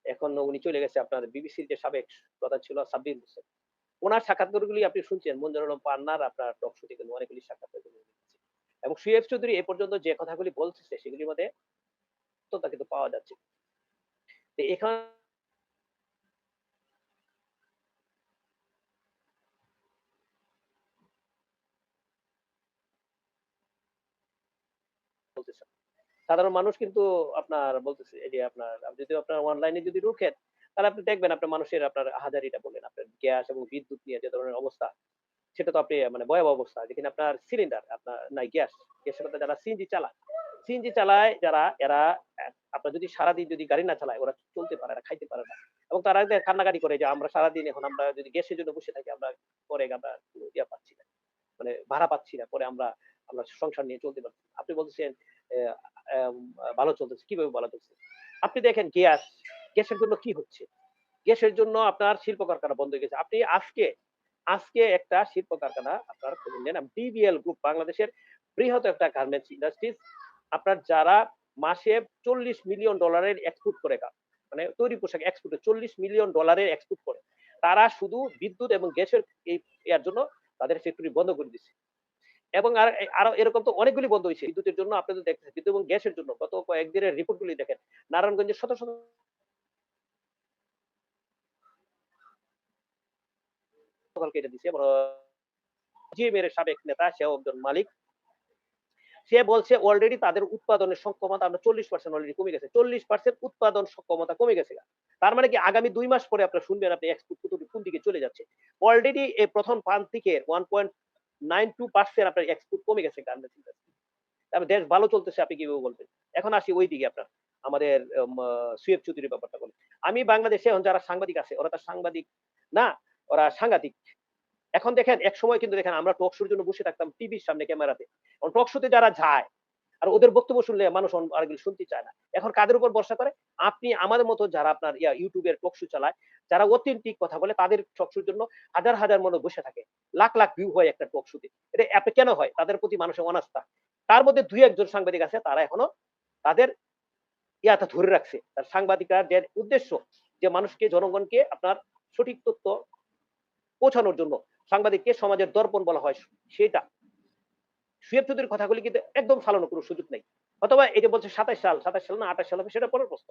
এখন উনি চলে গেছে আপনার বিবিসির যে সাবেক প্রধান ছিল সাব্বির হোসেন। উনার সাক্ষাৎকারগুলি আপনি শুনছেন মঞ্জুর আলম পান্নার আপনার টক শোতে কিন্তু অনেকগুলি সাক্ষাৎকার এবং শোয়েব চৌধুরী এ পর্যন্ত যে কথাগুলি বলতেছে সেগুলির মধ্যে সত্যতা কিন্তু পাওয়া যাচ্ছে। তো এখানে বলতেছে সাধারণ মানুষ কিন্তু আপনার বলতেছে এই যে আপনার আপনি যদি আপনার অনলাইনে যদি ঢুকেন তাহলে আপনি দেখবেন আপনার মানুষের আপনার হাজারিটা বলেন আপনার গ্যাস এবং বিদ্যুৎ নিয়ে যে ধরনের অবস্থা সেটা তো আপনি মানে ভয়াবহ অবস্থা যেখানে আপনার সিলিন্ডার আপনার নাই গ্যাসের মধ্যে যারা সিএনজি চালায় যারা এরা আপনার যদি সারাদিন যদি গাড়ি না চালায় ওরা চলতে পারে না খাইতে পারে না এবং তারা কান্নাকাটি করে যে আমরা সারাদিন এখন আমরা যদি গ্যাসের জন্য বসে থাকি আমরা পরে আমরা ইয়া পাচ্ছি না মানে ভাড়া পাচ্ছি না পরে আমরা আমরা সংসার নিয়ে চলতে পারছি না। আপনি বলছেন আহ, আহ, ভালো চলতেছে কিভাবে ভালো চলছে আপনি দেখেন গ্যাসের জন্য কি হচ্ছে গ্যাসের জন্য আপনার শিল্প কারখানা বন্ধ হয়ে গেছে আপনি আজকে আজকে একটা শিল্প কারখানা আপনার খুলে নেন ডিবিএল গ্রুপ বাংলাদেশের বৃহৎ একটা গার্মেন্টস ইন্ডাস্ট্রিজ আপনার যারা মাসে $40 মিলিয়ন এক্সপোর্ট করে মানে তৈরি পোশাক এক্সপোর্টে $40 মিলিয়ন এক্সপোর্ট করে তারা শুধু বিদ্যুৎ এবং গ্যাসের এর জন্য তাদের ফ্যাক্টরি বন্ধ করে দিচ্ছে এবং আরো এরকম তো অনেকগুলি বন্ধ হয়েছে বিদ্যুতের জন্য আপনাদের দেখতেছেন বিদ্যুৎ এবং গ্যাসের জন্য গত কয়েকদিনের রিপোর্টগুলি দেখেন নারায়ণগঞ্জের শত শত কেটে দিচ্ছে জিএমের সাবেক নেতা সেও একজন মালিক সে বলছে অলরেডি তাদের উৎপাদনের সক্ষমতা আমরা 40% অলরেডি কমে গেছে 40% উৎপাদন সক্ষমতা কমে গেছে তার মানে কি আগামী 2 মাস পরে আপনারা শুনবেন আপনি এক্সপোর্ট কোন দিকে চলে যাচ্ছে অলরেডি এই প্রথম প্রান্তিকের 1.92% আপনার এক্সপোর্ট কমে গেছে গার্মেন্টস ইন্ডাস্ট্রি দেশ ভালো চলতেছে আপনি কিভাবে বলবেন এখন আসি ওই দিকে আপনার আমাদের শোয়েব চৌধুরীর ব্যাপারটা বলেন আমি বাংলাদেশে এখন যারা সাংবাদিক আছে ওরা তার সাংবাদিক না ওরা সাংঘাতিক এখন দেখেন এক সময় কিন্তু দেখেন আমরা টক শোর জন্য বসে থাকতাম টিভির সামনে ক্যামেরাতে টক শোতে যারা যায় আর ওদের বক্তব্য শুনলে মানুষ আরেকগুলো শুনতে চায় না এখন কাদের উপর ভরসা করে আপনি আমাদের মতো যারা আপনার ইউটিউবের টক শো চালায় যারা অথেন্টিক কথা বলে তাদের টক শোর জন্য হাজার হাজার মানুষ বসে থাকে লাখ লাখ ভিউ হয় একটা টক শোতে এটা আপনি কেন হয় তাদের প্রতি মানুষের অনাস্থা তার মধ্যে দুই একজন সাংবাদিক আছে তারা এখনো তাদের ইয়াটা ধরে রাখছে তার সাংবাদিকদের উদ্দেশ্য যে মানুষকে জনগণকে আপনার সঠিক তথ্য পৌঁছানোর জন্য সাংবাদিককে সমাজের দর্পণ বলা হয় সেটা শোয়েব চৌধুরীর কথাগুলি কিন্তু একদম ফালানোর কোনো সুযোগ নেই অথবা এটা বলছে 27 সাল না 28 সাল হবে সেটা পরের প্রশ্ন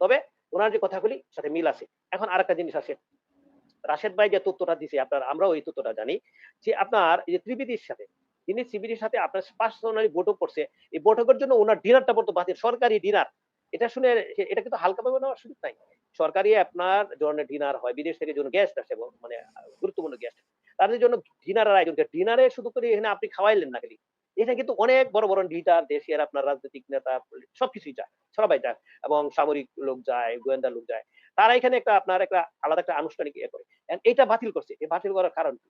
তবে ওনার যে কথাগুলি সাথে মিল আছে এখন আরেকটা জিনিস আছে রাশেদ ভাই যে তথ্যটা দিছে আপনার আমরাও এই তথ্যটা জানি যে আপনার এই যে ত্রিবেদীর সাথে তিনি সিবিডির সাথে আপনার পার্সোনালি বৈঠক করছে এই বৈঠকের জন্য ওনার ডিনারটা পর্যন্ত বাতিল সরকারি ডিনার এটা শুনে এটা কিন্তু হালকাভাবে নেওয়ার সুযোগ নাই সরকারি আপনার ধরনের ডিনার হয় বিদেশ থেকে জন্য গেস্ট আসে মানে গুরুত্বপূর্ণ গেস্ট তাদের জন্য ডিনারের আয়োজন ডিনারে শুধু করে এখানে আপনি খাওয়াইলেন না খালি এটা কিন্তু অনেক বড় বড় লিডার দেশের আপনার রাজনৈতিক নেতা সবকিছুই যায় সবাই যায় এবং সামরিক লোক যায় গোয়েন্দা লোক যায় তারা এখানে একটা আপনার একটা আলাদা একটা আনুষ্ঠানিক ইয়ে করে এটা বাতিল করছে এই বাতিল করার কারণ কি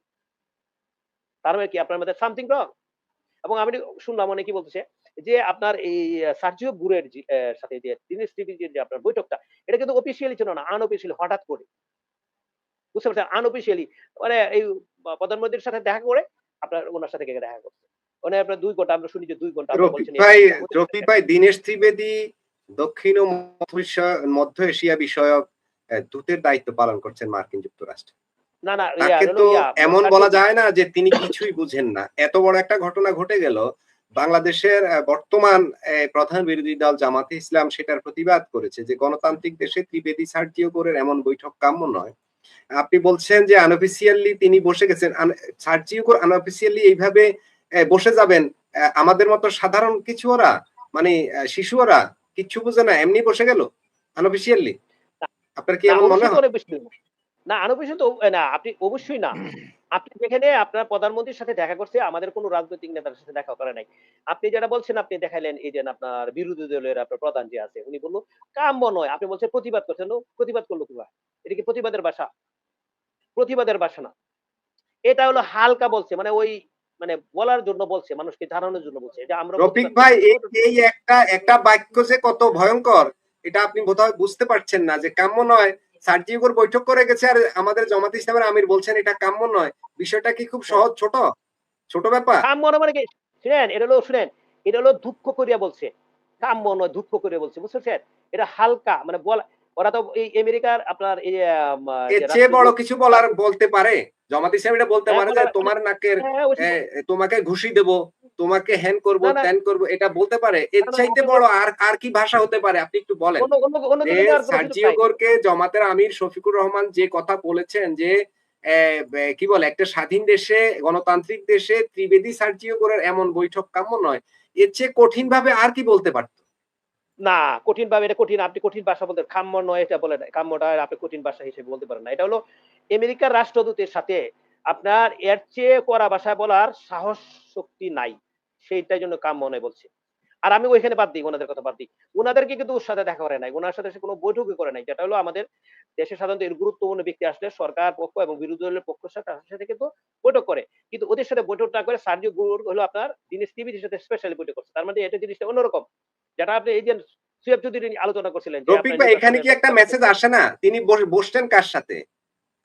তার মানে কি আপনার মধ্যে সামথিং রং এবং আমি শুনলাম অনেকে বলতেছে যে আপনার এই সার্জিও বুরের সাথে যে দিনেশ টিভির যে আপনার বৈঠকটা এটা কিন্তু অফিসিয়ালি ছিল না আনঅফিসিয়ালি হঠাৎ করে বুঝতে পারছেন আনঅফিসিয়ালি মানে এই প্রধানমন্ত্রীর সাথে দেখা করে আপনার ওনার সাথে দেখা করছে মানে আপনার 2 ঘন্টা আমরা শুনি যে 2 ঘন্টা রফিক ভাই দীনেশ ত্রিবেদী দক্ষিণ ও মধ্য এশিয়া বিষয়ক দূতের দায়িত্ব পালন করছেন মার্কিন যুক্তরাষ্ট্রে না না তাকে তো এমন বলা যায় না যে তিনি কিছুই বুঝেন না এত বড় একটা ঘটনা ঘটে গেল বাংলাদেশের বর্তমান প্রধান বিরোধী দল জামাতে ইসলাম সেটার প্রতিবাদ করেছে যে গণতান্ত্রিক দেশে ত্রিবেদী সার্জিও গোরের এমন বৈঠক কাম্য নয় আপনি বলছেন যে আনঅফিসিয়ালি তিনি বসে গেছেন সার্জিও গোর আনঅফিসিয়ালি এইভাবে বসে যাবেন আমাদের মতো সাধারণ কিছু ওরা মানে শিশু ওরা কিচ্ছু বুঝে না এমনি বসে গেল আনঅফিসিয়ালি আপনার কি এমন মনে হয় না আনঅফিসিয়াল তো না আপনি অবশ্যই না আপনি যেখানে আপনার প্রধানমন্ত্রীর সাথে দেখা করছে আমাদের কোনো রাজনৈতিক নেতার সাথে দেখা করে নাই আপনি যেটা বলছেন আপনি দেখাইলেন এই যে আপনার বিরোধী দলের আপনার প্রধান যে আছে উনি বললো কাম্য নয় আপনি বলছেন প্রতিবাদ করছেন প্রতিবাদ করলো কিভাবে এটা কি প্রতিবাদের ভাষা না এটা হলো হালকা বলছে মানে ওই মানে বলার জন্য বলছে মানুষকে জানানোর জন্য বলছে যে আমরা রফিক ভাই এই একটা বাক্য যে কত ভয়ঙ্কর এটা আপনি বোধহয় বুঝতে পারছেন না যে কাম্য নয় সার্জিওর বৈঠক করে গেছে আর আমাদের জামাত ইসলামের আমির বলছেন এটা কাম্য নয়, বিষয়টা কি খুব সহজ, ছোট ব্যাপার? কাম্য নয় মানে কি শুনেন, এটা হলো দুঃখ করিয়া বলছে, কাম্য নয় দুঃখ করিয়া বলছে, বুঝছেন? এটা হালকা মানে বলা, ওরা তো এই আমেরিকার আপনার এই এর যে চেয়ে বড় রাষ্ট্রদূত কিছু বলার বলতে পারে? জামাত ইসলাম এটা বলতে হ্যাঁ, পারে যে বলার মানে তোমার নাকের হ্যাঁ, ওই তোমাকে ঘুষি দেব, তোমাকে হ্যান করব, না, না, ত্যান করব, এটা বলতে পারে? এর না, না, চাইতে বড় আর আর কি ভাষা হতে পারে আপনি একটু বলেন। অন্য যে কিছু দেওয়ার কোনো সুযোগ সার্জিও নাই। গোরকে জামাতের আমির শফিকুর রহমান যে কথা বলেছেন যে কি বলে একটা স্বাধীন দেশে গণতান্ত্রিক দেশে ত্রিবেদী সার্জিও গোরের এমন বৈঠক কাম্য নয়, এর চেয়ে কঠিন ভাবে আর কি বলতে পারতো? না, কঠিন ভাবে এটা কঠিন, আপনি কঠিন ভাষা বলতে কাম্য নয় এটা বলে নাই। কাম্যটা আপনি কঠিন ভাষা হিসেবে বলতে পারেন না। এটা হলো আমেরিকার রাষ্ট্রদূতের সাথে আপনার এর চেয়ে কড়া ভাষায় বলার সাহস শক্তি নাই। সেইটার জন্য কাম্য নয় বলছে। আর আমি ওইখানে বাদ দিই, ওনাদের কথা বাদ দিই। উনাদেরকে কিন্তু ওর সাথে দেখা করে নাই। উনার সাথে সে কোনো বৈঠকই করে নাই। যেটা হলো আমাদের দেশে সাধারণত এর গুরুত্বপূর্ণ ব্যক্তি আসলে সরকার পক্ষ এবং বিরোধী দলের পক্ষের সাথে কিন্তু বৈঠক করে। কিন্তু ওদের সাথে বৈঠক না করে সার্জিও গুরুর হলো আপনার দিনেশ টিভির সাথে স্পেশালি বৈঠক করছে। তার মানে এটা জিনিসটা অন্যরকম। যেটা আপনি এই যে সুয়েব চৌধুরী নিয়ে আলোচনা করছিলেন যে রফিক আপনার ভাই এখানে নির্বাচনের কি একটা মেসেজ আসে না? তিনি বসতেন কার সাথে?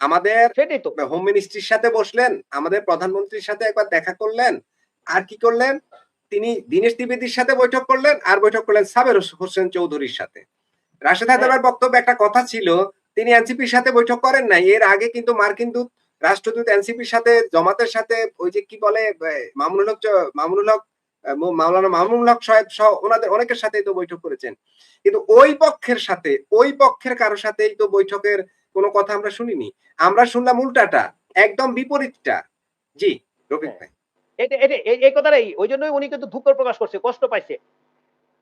আমাদের সেটাই তো। হোম মিনিস্ট্রির সাথে বসলেন, আমাদের প্রধানমন্ত্রীর সাথে একবার দেখা করলেন, আর কি করলেন? তিনি দীনেশ ত্রিবেদীর সাথে বৈঠক করলেন আর বৈঠক করলেন সাবের হোসেন চৌধুরীর সাথে। রাশেদ হায়দারের বক্তব্যে একটা কথা ছিল, তিনি এনসিপির সাথে বৈঠক করেন নাই। এর আগে কিন্তু মার্কিন দূত রাষ্ট্রদূত এনসিপির সাথে জামাতের সাথে ওই যে কি বলে মামুনুল হক মাওলানা মামুনুল হক সাহেব সহ ওনাদের অনেকের সাথেই তো বৈঠক করেছেন। কিন্তু ওই পক্ষের কারোর সাথেই তো বৈঠকের কোনো কথা আমরা শুনিনি। আমরা শুনলাম উল্টাটা, একদম বিপরীতটা। জি, রফিক হ্যাঁ, ভাই। এটা এটা এই কথাটাই ওইজন্যই উনি কিন্তু দুঃখ প্রকাশ করছে, কষ্ট পাইছে।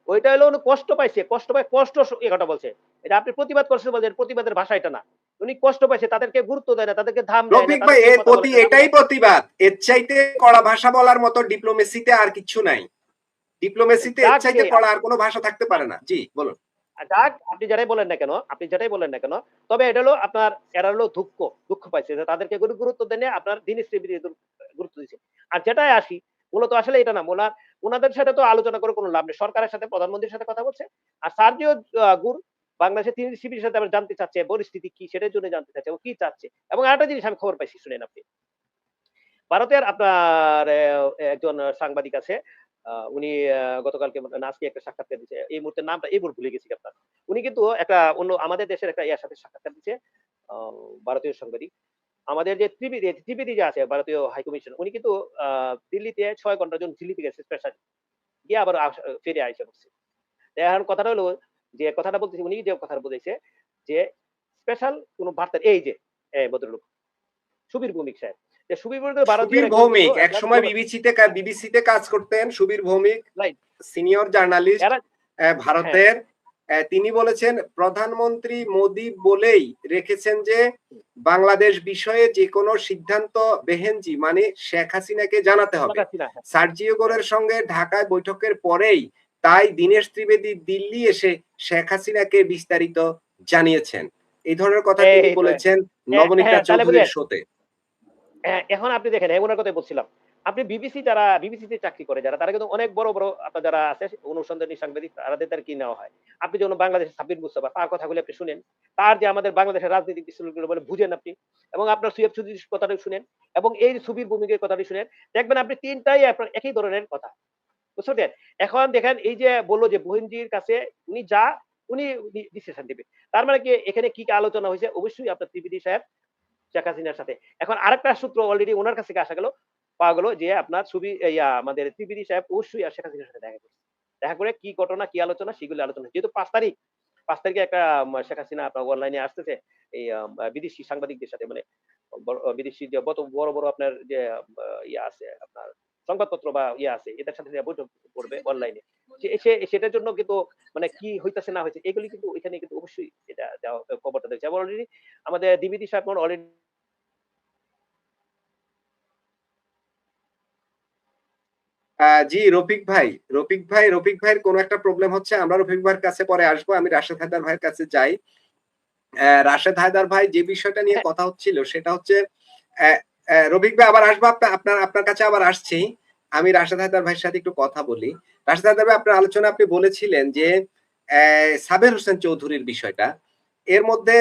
ওইটা হলো উনি কষ্ট পাইছে, কষ্ট পায় এ কথা বলছে। এটা আপনি প্রতিবাদ করছেন বলছেন, প্রতিবাদের ভাষা এটা না। উনি কষ্ট পাইছে, তাদেরকে গুরুত্ব দেয় না, তাদেরকে দাম দেয় না, রফিক ভাই তাদের সাথে এর কথা বলে প্রতি না। এটাই প্রতিবাদ। এর চাইতে কড়া ভাষা বলার মতো ডিপ্লোমেসিতে আর কিছু নাই। ডিপ্লোমেসিতে এর যাক চাইতে গে কড়া আর কোনো ভাষা থাকতে পারে না। জি, বলুন। যাক আপনি যেটাই বলেন না কেন, তবে এটা হলো আপনার এরা হলো দুঃখ পাইছে যে তাদেরকে গুরুত্ব দেন নাই, আপনার দিন গুরুত্ব দিচ্ছে। আর যেটাই আসি মূলত আসলে এটা না, উনাদের সাথে তো আলোচনা করে কোনো লাভ নেই। সরকারের সাথে প্রধানমন্ত্রীর সাথে কথা বলছে। আর সার্জিও গুর বাংলাদেশের টিএনসিপির সাথে আবার জানতে চাচ্ছে পরিস্থিতি কি, সেটার জন্য জানতে চাচ্ছে এবং কি চাচ্ছে। এবং আরেকটা জিনিস আমি খবর পাইছি, শুনেন আপনি। ভারতের আপনার একজন সাংবাদিক আছে। উনি গতকালকে না আজকে একটা সাক্ষাৎকার দিয়েছে। এই মুহূর্তে নামটা এই ভুলে গেছি আপনার। উনি কিন্তু একটা অন্য আমাদের দেশের একটা ইয়ার সাথে সাক্ষাৎকার দিচ্ছে। আ ভারতীয় সাংবাদিক। আমাদের যে ত্রিবেদী যে আছে ভারতীয় হাই কমিশন, উনি কিন্তু দিল্লিতে ৬ ঘন্টার জন্য দিল্লিতে গেছে স্পেশাল। গিয়ে আবার ফিরে আইসা পড়ছে। এখন কথাটা হলো যে কথাটা বলতেছি, উনি যে কথাটা বলেছে যে স্পেশাল কোন বার্তা এই যে ভদ্রলোক সুবীর ভৌমিক সাহেব। যে সুবীর ভৌমিক ভারতীয় সুবীর একজন কিন্তু ভৌমিক একটা একসময় বিবিসিতে কাজ করতেন। Subir Bhowmik right. Senior journalist এরা হ্যাঁ, ভারতের। তিনি বলেছেন প্রধানমন্ত্রী মোদী বলেই রেখেছেন যে বাংলাদেশ বিষয়ে যে কোনো সিদ্ধান্ত বেহেনজি মানে শেখ হাসিনাকে জানাতে হবে। দেখাচ্ছি না। হ্যাঁ, সার্জিও হ্যাঁ। গোরের সঙ্গে ঢাকায় বৈঠকের পরেই তাই দীনেশ ত্রিবেদী দিল্লি এসে শেখ হাসিনাকে বিস্তারিত জানিয়েছেন। এই ধরনের কথা তিনি এই তো বলেছেন নবনীতা হ্যাঁ, তাহলে চৌধুরীর বুঝেন। শোতে। এখন আপনি দেখেন ওনার কথাই বলছিলাম। আপনি বিবিসিতে চাকরি করে যারা, তারা কিন্তু অনেক বড় আপনার যারা আছে অনুসন্ধানী সাংবাদিক, তাদের কি নেওয়া হয়। আপনি যখন বাংলাদেশের সাব্বির মুস্তাফা তার কথাগুলো আপনি শুনেন। তার যে আমাদের বাংলাদেশের রাজনৈতিক বিষয়গুলো বলে বুঝেন আপনি। এবং আপনার সুয়েব চৌধুরীর কথাটা শুনেন এবং এই সুবীর ভৌমিকের কথাটি শুনেন। দেখবেন আপনি ৩ টাই আপনার একই ধরনের কথা। বুঝছেন? এখন দেখেন এই যে বলল যে বহিনজির কাছে উনি ডিসিশন দিবে। তার মানে কি এখানে কি আলোচনা হয়েছে? অবশ্যই আপনার ত্রিবেদী সাহেব শেখ হাসিনার সাথে। এখন আরেকটা সূত্র অলরেডি উনার কাছ থেকে পাওয়া গেল যে আপনার আমাদের ত্রিবেদী সাহেব অবশ্যই শেখ হাসিনার সাথে দেখা করছে। দেখা করে কি ঘটনা, কি আলোচনা সেগুলো আলোচনা। যেহেতু ৫ তারিখে একটা শেখ হাসিনা আপনার অনলাইনে আসতেছে এই বিদেশি সাংবাদিকদের সাথে, মানে বিদেশি যে বড় আপনার যে আছে আপনার সংবাদপত্র বা আছে এদের সাথে যে বৈঠক করবে অনলাইনে। সেটার জন্য কিন্তু মানে কি হইতেছে না হইছে এগুলি কিন্তু ওইখানে কিন্তু অবশ্যই এটা খবরটা দিয়েছে। এবং অলরেডি আমাদের দ্বিবেদী সাহেব অলরেডি জি রফিক ভাইয়ের কোনো একটা প্রবলেম হচ্ছে। আমরা রফিক ভাইয়ের কাছে পরে আসবো। আমি রাশেদ হায়দার ভাইয়ের কাছে যাই। রাশেদ হায়দার ভাই যে বিষয়টা নিয়ে কথা হচ্ছিল সেটা হচ্ছে রফিক ভাই আবার আসবো আপনার কাছে আবার আসছি। আমি রাশেদ হায়দার ভাইয়ের সাথে একটু কথা বলি। রাশেদ হায়দার ভাই আপনার আলোচনা আপনি বলেছিলেন যে সাবের হোসেন চৌধুরীর বিষয়টা। এর মধ্যে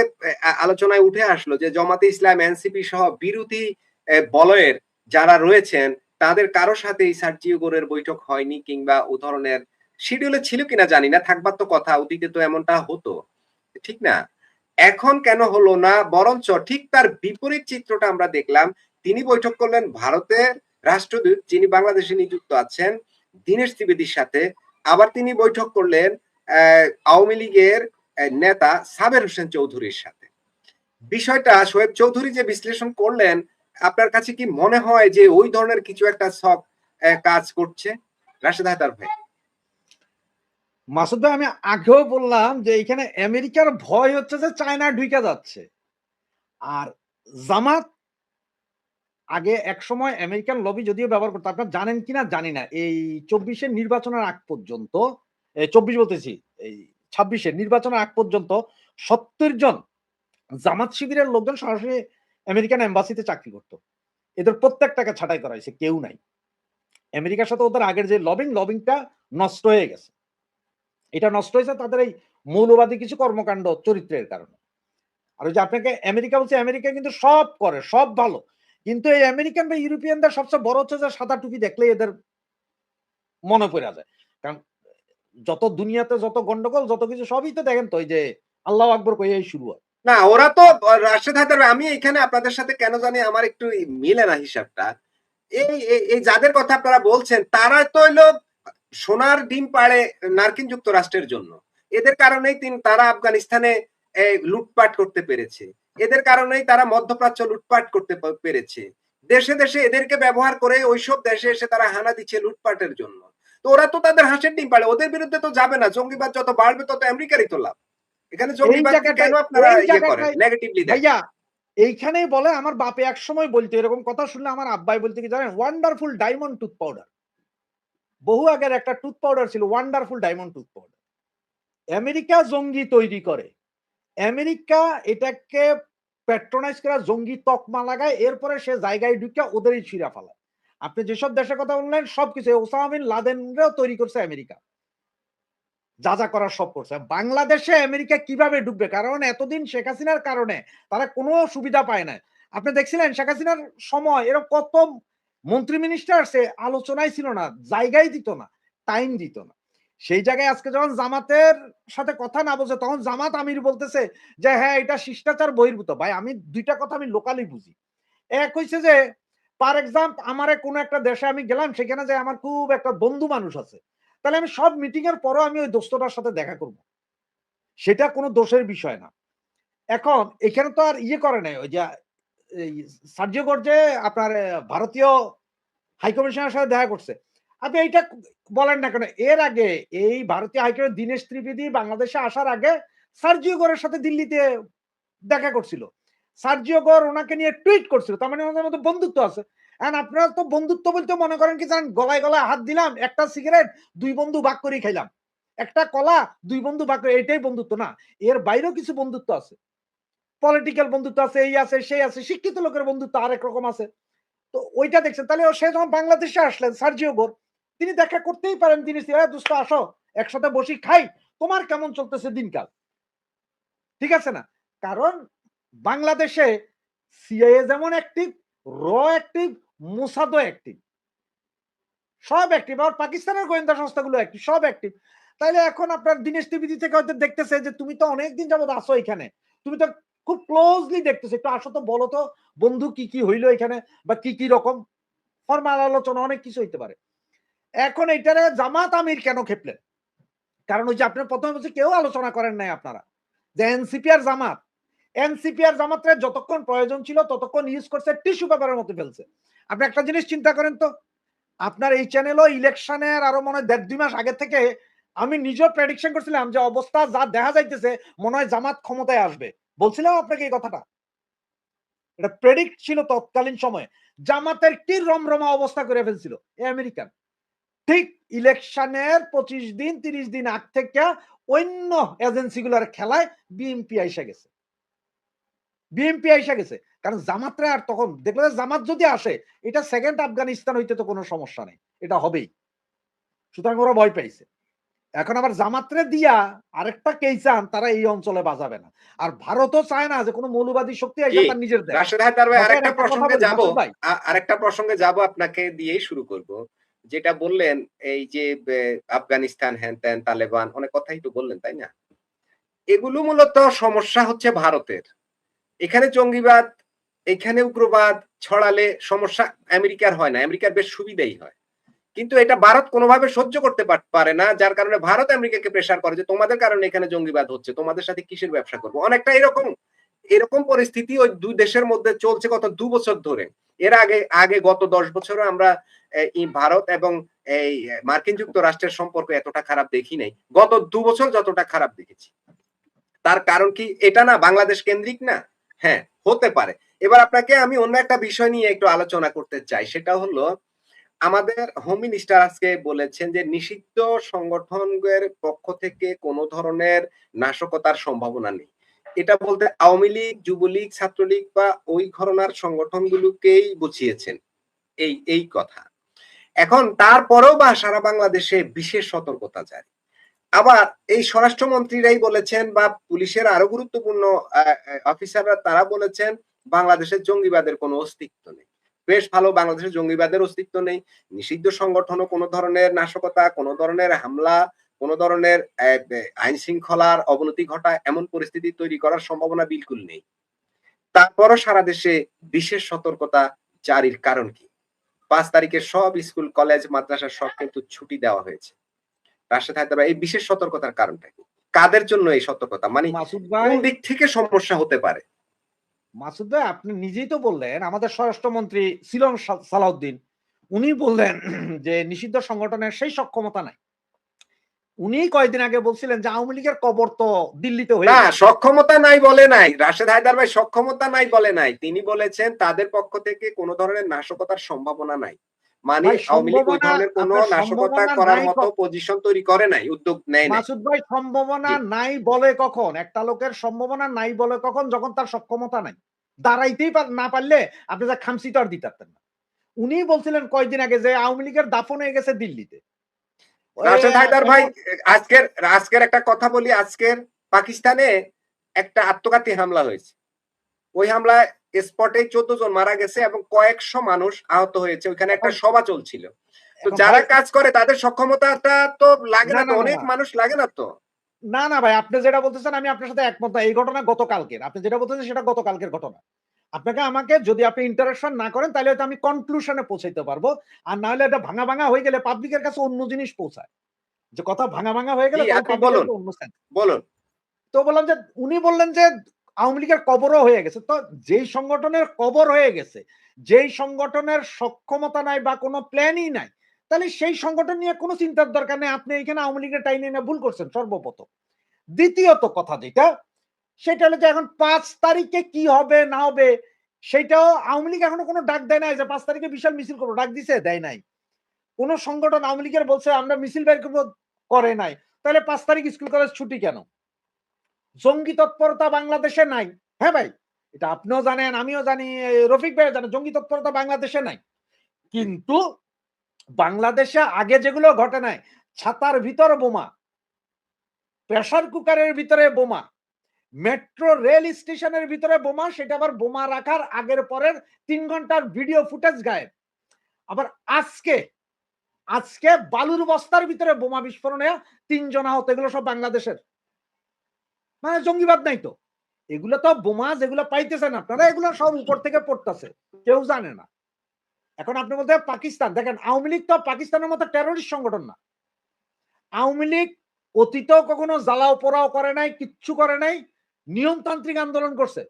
আলোচনায় উঠে আসলো যে জামাতে ইসলাম, এনসিপি সহ বিরোধী বলয়ের যারা রয়েছেন তাদের কারো সাথে এই সার্জিও গোরের বৈঠক হয়নি, কিংবা ও ধরনের শিডিউলে ছিল কিনা জানি না, থাকবার তো কথা, অতীতে তো এমনটা হতো, ঠিক না? এখন কেন হলো না? বরঞ্চ ঠিক তার বিপরীত চিত্রটা আমরা দেখলাম। তিনি বৈঠক করলেন ভারতের রাষ্ট্রদূত যিনি বাংলাদেশে নিযুক্ত আছেন দীনেশ ত্রিবেদীর সাথে। আবার তিনি বৈঠক করলেন আওয়ামী লীগের নেতা সাবের হোসেন চৌধুরীর সাথে। বিষয়টা শোয়েব চৌধুরী যে বিশ্লেষণ করলেন, আপনার কাছে কি মনে হয় যে ওই ধরনের কিছু একটা সব কাজ করছে? রাশেদ হায়দার ভাই। মাসুদ ভাই, আমি আগেও বললাম যে এখানে আমেরিকার ভয় হচ্ছে যে চায়না ঢুকে যাচ্ছে। আর জামাত আগে এক সময় আমেরিকান লবি যদিও ব্যবহার করতো, আপনারা জানেন কিনা জানি না, এই 24-এর নির্বাচনের আগ পর্যন্ত, 24 বলতেছি, এই 26-এর নির্বাচনের আগ পর্যন্ত 70 জন জামাত শিবিরের লোকজন সরাসরি আমেরিকান এম্বাসিতে চাকরি করত। এদের প্রত্যেকটাকে ছাঁটাই করা হয়েছে, কেউ নাই। আমেরিকার সাথে ওদের আগের যে লবিংটা নষ্ট হয়ে গেছে। এটা নষ্ট হয়েছে তাদের এই মৌলবাদী কিছু কর্মকাণ্ড চরিত্রের কারণে। আর ওই যে আপনাকে আমেরিকা বলছে, আমেরিকা কিন্তু সব করে, সব ভালো, কিন্তু এই আমেরিকান বা ইউরোপিয়ানদের সবচেয়ে বড় হচ্ছে যে সাদা টুপি দেখলেই এদের মনে পড়ে যায়। কারণ যত দুনিয়াতে যত গন্ডগোল যত কিছু সবই তো দেখেন তো, ওই যে আল্লাহ আকবর কইয়াই শুরু হয়। না, ওরা তো রাশেদ হায়দার, আমি এখানে আপনাদের সাথে কেন জানি আমার একটু মিলে না হিসাবটা। এই যাদের কথা আপনারা বলছেন তারা তো হইলো সোনার ডিম পাড়ে মার্কিন যুক্তরাষ্ট্রের জন্য। এদের কারণেই তারা আফগানিস্তানে লুটপাট করতে পেরেছে, এদের কারণেই তারা মধ্যপ্রাচ্য লুটপাট করতে পেরেছে। দেশে দেশে এদেরকে ব্যবহার করে ওইসব দেশে এসে তারা হানা দিচ্ছে লুটপাটের জন্য। তো ওরা তো তাদের হাঁসের ডিম পাড়ে, ওদের বিরুদ্ধে তো যাবে না। জঙ্গিবাদ যত বাড়বে তত আমেরিকারই তো লাভ। এখানে জঙ্গিবাদকে কেন আপনারা ইয়ে করেন, নেগেটিভলি দেখেন? ভাইয়া এইখানেই বলে, আমার বাপে এক সময় বলতো, এরকম কথা শুনলে আমার আব্বাই বলতে কি জানেন, ওয়ান্ডারফুল ডায়মন্ড টুথ পাউডার। বহু আগের একটা টুথ পাউডার ছিল, wonderful diamond tooth powder. America জঙ্গি তৈরি করে, আমেরিকা এটাকে প্যাট্রোনাইজ করা, জঙ্গি তকমা লাগায়, এরপরে সে জায়গায় ঢুকে ওদেরই ছিঁড়া ফেলায়। আপনি যেসব দেশের কথা বললেন সবকিছু, ওসামা বিন লাদেনরেও তৈরি করছে আমেরিকা, যা যা করার সব করছে। বাংলাদেশে আমেরিকা কিভাবে ঢুকবে? কারণ এতদিন শেখ হাসিনার কারণে তারা কোনো সুবিধা পায় না। আপনি দেখছিলেন শেখ হাসিনার সময় এরকম কত মন্ত্রী মিনিস্টার সে আলোচনায় ছিল না, জায়গায় দিত না, টাইম দিত না। সেই জায়গায় আজকে যখন জামাতের সাথে কথা না বলছে, তখন জামাত আমির বলতেছে যে হ্যাঁ এটা শিষ্টাচার বহির্ভূত। ভাই, আমি দুইটা কথা আমি লোকালি বুঝি। এক হইছে যে ফর এক্সাম্পল আমারে কোনো একটা দেশে আমি গেলাম, সেখানে যে আমার খুব একটা বন্ধু মানুষ আছে, তাহলে আমি সব মিটিং এর পরও আমি ওই দোস্তটার সাথে দেখা করব, সেটা কোনো দোষের বিষয় না। এখন এখানে তো আর ইয়ে করে নাই, ওই যে সার্জিও যে আপনার ভারতীয় হাইকমিশনের সাথে দেখা করছে, আপনি এইটা বলেন না কেন? এর আগে এই ভারতীয় হাইকমিশন দীনেশ ত্রিবেদী বাংলাদেশে আসার আগে সার্জিও গোরের সাথে দিল্লিতে দেখা করছিল। সার্জিও গোর ওনাকে নিয়ে টুইট করছিল, তার মানে ওনাদের মধ্যে বন্ধুত্ব আছে। এন্ড আপনারা তো বন্ধুত্ব বলতে মনে করেন কি জানেন, গলায় গলায় হাত দিলাম, একটা সিগারেট দুই বন্ধু ভাগ করে খাইলাম, একটা কলা দুই বন্ধু ভাগ করে, এটাই বন্ধুত্ব না। এর বাইরেও কিছু বন্ধুত্ব আছে, পলিটিক্যাল বন্ধুত্ব আছে, এই আছে সেই আছে, শিক্ষিত লোকের বন্ধুত্ব আরেক রকম আছে। তো ওইটা দেখছেন। তাহলে সে যখন বাংলাদেশে আসলেন সার্জিও গোর, তিনি দেখা করতেই পারেন, তিনি দোস্ত আসো একসাথে বসি খাই, তোমার কেমন চলতেছে দিনকাল, ঠিক আছে না? কারণ বাংলাদেশে সিআইএ যেমন অ্যাক্টিভ, র অ্যাক্টিভ, মোসাদও অ্যাক্টিভ, সব অ্যাক্টিভ। আর পাকিস্তানের গোয়েন্দা সংস্থাগুলো অ্যাক্টিভ, সব অ্যাক্টিভ। তাইলে এখন আপনার দীনেশ ত্রিবেদী থেকে হয়তো দেখতেছে যে তুমি তো অনেকদিন যাবত আসো এখানে, তুমি তো খুব ক্লোজলি দেখতেছো, একটু আসো তো, বলো তো বন্ধু কি কি হইলো এখানে, বা কি কি রকম ফরমাল আলোচনা, অনেক কিছু হইতে পারে। এখন এইটারে জামাত আমির কেন খেপলেন? কারণ ওই যে আপনার প্রথমে বলছি, কেউ আলোচনা করেন নাই আপনারা, যে এনসিপি আর জামাত, এনসিপি আর জামাতের যতক্ষণ প্রয়োজন ছিল ততক্ষণ ইউজ করছে, টিস্যু পেপারের মতো ফেলছে। আপনি একটা জিনিস চিন্তা করেন তো, আপনার এই চ্যানেলও ইলেকশনের আরো মনে হয় 1.5-2 মাস আগে থেকে আমি নিজেও প্রেডিকশন করছিলাম যে অবস্থা যা দেখা যাইতেছে মনে হয় জামাত ক্ষমতায় আসবে, বলছিলাম আপনাকে এই কথাটা, এটা প্রেডিক্ট ছিল তৎকালীন সময়ে। জামাতের কি রমরমা অবস্থা করে ফেলছিল এই আমেরিকান। ঠিক ইলেকশনের 25 দিন 30 দিন আগ থেকে অন্য এজেন্সিগুলোর খেলায় বিএনপি আইসা গেছে, বিএনপি আইসা গেছে। কারণ জামাতরা আর তখন দেখলো যে জামাত যদি আসে এটা সেকেন্ড আফগানিস্তান হইতে তো কোনো সমস্যা নেই, এটা হবেই। সুতরাং ওরা ভয় পাইছে। এখন আবার জামাতরে দিয়া আরেকটা কেইসান তারা এই অঞ্চলে বাজাবে না। আর ভারতও চায় না যে কোনো মৌলবাদী শক্তি জি, আইসা তার নিজের দেশ। রাশেদ হায়দার ভাই দেখেন আরেকটা একটা কথা প্রসঙ্গে বলি যাব, মাসুদ ভাই, আরেকটা প্রসঙ্গে যাব, আপনাকে দিয়েই শুরু করব। যেটা বললেন এই যে আফগানিস্তান, হ্যান-ত্যান, তালেবান অনেক কথাই তো বললেন, তাই না? এগুলো মূলত সমস্যা হচ্ছে ভারতের। এখানে জঙ্গিবাদ, এখানে উগ্রবাদ ছড়ালে সমস্যা আমেরিকার হয় না, আমেরিকার বেশ সুবিধাই হয়। কিন্তু এটা ভারত কোনোভাবে সহ্য করতে পারে না, যার কারণে ভারত আমেরিকাকে প্রেসার করে যে তোমাদের কারণে এখানে জঙ্গিবাদ হচ্ছে, তোমাদের সাথে কিসের ব্যবসা করবো। অনেকটা এরকম এরকম পরিস্থিতি ওই দুই দেশের মধ্যে চলছে গত 2 বছর ধরে। এর আগে গত 10 বছরও আমরা ভারত এবং এই মার্কিন যুক্তরাষ্ট্রের সম্পর্ক এতটা খারাপ দেখি নাই, গত 2 বছর যতটা খারাপ দেখেছি। তার কারণ কি এটা না বাংলাদেশ কেন্দ্রিক না? হ্যাঁ, হতে পারে। এবার আপনাকে আমি অন্য একটা বিষয় নিয়ে একটু আলোচনা করতে চাই, সেটা হলো আমাদের হোম মিনিস্টার আজকে বলেছেন যে নিষিদ্ধ সংগঠনের পক্ষ থেকে কোনো ধরনের নাশকতার সম্ভাবনা নেই। এটা বলতে আওয়ামী লীগ, যুবলীগ, ছাত্রলীগ বা ওই ঘরানার সংগঠনগুলোকেই বুঝিয়েছেন এই কথা। এখন তারপরেও বা সারা বাংলাদেশে বিশেষ সতর্কতা জারি। আবার এই স্বরাষ্ট্রমন্ত্রীরাই বলেছেন বা পুলিশের আরো গুরুত্বপূর্ণ অফিসাররা তারা বলেছেন বাংলাদেশের জঙ্গিবাদের কোনো অস্তিত্ব নেই। বেশ ভালো, বাংলাদেশের জঙ্গিবাদের অস্তিত্ব নেই, নিষিদ্ধ সংগঠনও কোনো ধরনের নাশকতা, কোনো ধরনের হামলা, কোনো ধরনের আইন শৃঙ্খলার অবনতি ঘটায় এমন পরিস্থিতি তৈরি করার সম্ভাবনা বিলকুল নেই। তারপরও সারা দেশে বিশেষ সতর্কতা জারির কারণ কি? 5 তারিখে সব স্কুল, কলেজ, মাদ্রাসা সব কিন্তু ছুটি দেওয়া হয়েছে। রাশেদ হায়দার, এই বিশেষ সতর্কতার কারণটা কি? কাদের জন্য এই সতর্কতা? মানে মাসুদ কোন ভাই, দিক থেকে সমস্যা হতে পারে? মাসুদ ভাই আপনি নিজেই তো বললেন, আমাদের স্বরাষ্ট্রমন্ত্রী ছিলেন সালাউদ্দিন, উনি বললেন যে নিষিদ্ধ সংগঠনের সেই সক্ষমতা নাই। উনি কয়েকদিন আগে বলছিলেন যে আওয়ামী লীগের কবর তো দিল্লিতে হয়ে না, গেছে। সক্ষমতা নাই বলে নাই। রাশেদ হায়দার ভাই সক্ষমতা নাই বলে নাই। তিনি বলেছেন তাদের পক্ষ থেকে কোন ধরনের নাশকতার সম্ভাবনা নাই। মানে ভাই আওয়ামী লীগ ওই সম্ভাবনা, ধরনের কোন আপনার নাশকতা সম্ভাবনা করার নাই মতো পজিশন তৈরি করে নাই, উদ্যোগ নেয় নাই। মাসুদ ভাই, সম্ভাবনা জি। নাই বলে কখন? একটা লোকের সম্ভাবনা নাই বলে কখন? যখন তার সক্ষমতা নাই। দাঁড়াইতেই না পারলে আপনি যা খামসি তো আর দিতে পারতেন না। উনি বলছিলেন কয়েকদিন আগে যে আওয়ামী লীগের দাফন হয়ে গেছে দিল্লিতে। রাশেদ হায়দার ভাই, এখন আজকের একটা কথা বলি। আজকের পাকিস্তানে একটা আত্মঘাতী হামলা হয়েছে। ওই হামলায় স্পটে 14 জন মারা গেছে এবং কয়েকশো মানুষ আহত হয়েছে। ওইখানে একটা সভা চলছিল। তো এখন যারা ভাই, কাজ করে তাদের সক্ষমতাটা তো লাগে না না, তো না না অনেক না মানুষ লাগে না তো। না না ভাই, আপনি যেটা বলতেছেন আমি আপনার সাথে একমত না। এই ঘটনা গতকালকের। আপনি যেটা বলতেছেন সেটা গতকালকের ঘটনা। আপনাকে আমাকে যদি আপনি ইন্টারেকশন না করেন তাহলে হয়তো আমি কনক্লুশনে পৌঁছাইতে পারবো। আর না হলে এটা ভাঙা ভাঙা হয়ে গেলে পাবলিকের কাছে অন্য জিনিস পৌঁছায়। যে কথা ভাঙা ভাঙা হয়ে জি, গেলে তখন আপনি পাবলিকের বলুন, কাছে অন্য সেন্স। বলুন। তো বললাম যে উনি বললেন যে আওয়ামী লীগের কবরও হয়ে গেছে। তো যেই সংগঠনের কবর হয়ে গেছে, যেই সংগঠনের সক্ষমতা নাই বা কোনো প্ল্যানই নাই, তাহলে সেই সংগঠন নিয়ে কোনো চিন্তার দরকার নেই। আপনি এখানে আওয়ামী লীগের টাইনে এনে ভুল করছেন সর্বপ্রথম। দ্বিতীয়ত কথা যেটা, সেটা হলো যে এখন ৫ তারিখে কি হবে না হবে সেটাও আওয়ামী লীগ এখনো কোনো ডাক দেয় নাই যে ৫ তারিখে বিশাল মিছিল করবো। ডাক দিছে? দেয় নাই। কোন সংগঠন আওয়ামী লীগের বলছে আমরা মিছিল বের করবো, করে নাই। তাহলে ৫ তারিখ স্কুল কলেজ ছুটি কেন? জঙ্গি তৎপরতা বাংলাদেশে নাই। হ্যাঁ ভাই, এটা আপনিও জানেন, আমিও জানি, রফিক ভাইও জানে, জঙ্গি তৎপরতা বাংলাদেশে নাই। কিন্তু বাংলাদেশে আগে যেগুলো ঘটে নাই, ছাতার ভিতর বোমা, প্রেসার কুকারের ভিতরে বোমা, মেট্রো রেল স্টেশনের ভিতরে বোমা, সেটা আবার বোমা রাখার আগের পরের ৩ ঘন্টার ভিডিও ফুটেজ গায়েব। আবার আজকে আজকে বালুর বস্তার ভিতরে বোমা বিস্ফোরণে ৩ জন আহত, এগুলো সব বাংলাদেশের। মানে জঙ্গিবাদ নাই তো। এগুলো তো বোমা যেগুলো পাইতেছেন আপনারা, এগুলো সব উপর থেকে পড়তেছে, কেউ জানে না। এখন আপনি বলতে পাকিস্তান, দেখেন আওয়ামী লীগ তো পাকিস্তানের মতো টেরোরিস্ট সংগঠন না। আওয়ামী লীগ অতীতেও কখনো জ্বালাও পোড়াও করে নাই, কিচ্ছু করে নাই, নিয়মতান্ত্রিক আন্দোলন করছে,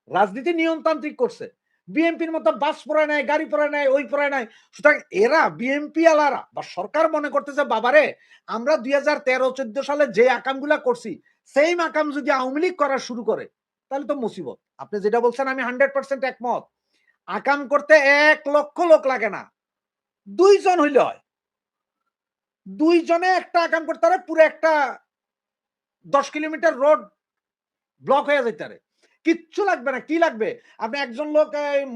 রাজনীতি নিয়মতান্ত্রিক করছে। বিএনপির মতো বাস পড়ায় নাই, গাড়ি পড়ায় নাই, ওই পড়ায় নাই। সুতরাং এরা বিএনপি আলারা বা সরকার মনে করতেছে বাবারে আমরা 2013-14 সালে যে আকামগুলা করছি সেম আকাম যদি আওয়ামী লীগ করা শুরু করে তাহলে তো মুসিবত। আপনি যেটা বলছেন আমি 100% একমত। আকাম করতে 1 লক্ষ লোক লাগে না, 2 জন হইলে হয়। 2 জনে একটা আকাম করতে পারে, পুরো একটা 10 কিলোমিটার রোড ব্লক হয়ে যাইতে পারে। কিচ্ছু লাগবে না। কি লাগবে? আপনি একজন লোক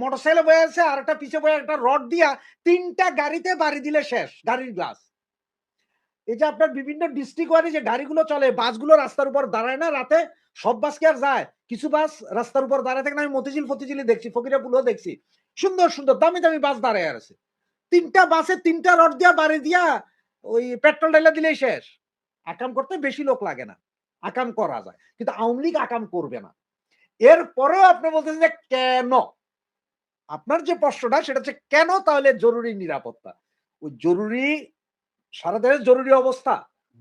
মোটরসাইকেলে বয়ে আছে আর একটা পিছে বয়ে একটা রড দিয়া 3টা গাড়িতে বাড়ি দিলে শেষ, গাড়ির গ্লাস। এই যে আপনার বিভিন্ন ডিস্ট্রিক্ট ওয়াইজে যে গাড়িগুলো চলে, বাসগুলো রাস্তার উপর দাঁড়ায় না রাতে? সব বাস কি আর যায়? কিছু বাস রাস্তার উপর দাঁড়ায় থাকে না? আমি মতিঝিল ফতিঝিলে দেখছি, ফকিরাপুলেও দেখছি। সুন্দর, সুন্দর দামি, দামি বাস দাঁড়ায় আছে। ৩ টা বাসে ৩ টা রড দিয়া বাড়ি দিয়া ওই পেট্রোল ঢাইলা দিলেই শেষ। আকাম করতে বেশি লোক লাগে না। আকাম করা যায়। কিন্তু আওয়ামী লীগ আকাম করবে না। এরপরেও আপনি বলতেছেন যে কেন? আপনার যে প্রশ্নটা সেটা হচ্ছে কেন তাহলে জরুরি নিরাপত্তা? ওই জরুরি সারা দেশে জরুরি অবস্থা।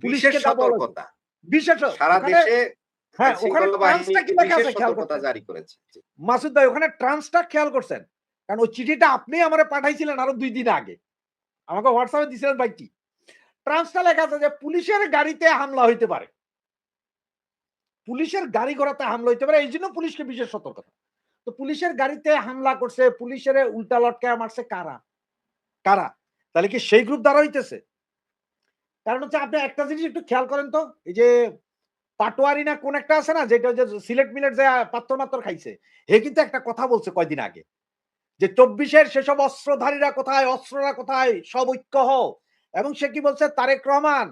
বিশেষ পুলিশকে তা বলা সতর্কতা বিশেষ সারা ওখানে দেশে হ্যাঁ, আইন ওখানে শৃঙ্খলা বাহিনী ট্রান্সটা কি লেখা বিশেষ আছে খেয়াল সতর্কতা করছেন? জারি করেছে। জি। মাসুদ ভাই ওখানে ট্রান্সটা খেয়াল করছেন? কারণ ওই চিঠিটা আপনি আমারে পাঠাইছিলেন আরো ২ দিন আগে। আমাকে হোয়াটসঅ্যাপে দিছিলেন ভাই কি? ট্রান্সটা লেখা আছে যে পুলিশের গাড়িতে হামলা হইতে পারে। পুলিশের গাড়ি ঘোড়াতে হামলা হইতে পারে। এইজন্য পুলিশকে বিশেষ সতর্কতা। তো পুলিশের গাড়িতে হামলা করছে, পুলিশের উল্টা লটকায়া মারছে কারা? কারা? তাহলে কি সেই গ্রুপ দ্বারা হইতেছে? কারণ হচ্ছে আপনি একটা জিনিস একটু খেয়াল করেন তো, এই যে পাটোয়ারি না কোন একটা আছে না যেটা যে সিলেট মিলেট যে পাত্তর মাত্তর খাইছে। হে কিন্তু একটা কথা বলছে কয়দিন আগে। যে ২৪ এর সেসব অস্ত্রধারীরা কোথায়, অস্ত্ররা কোথায়, সব ঐক্য হও। এবং সে কি বলছে তারেক রহমান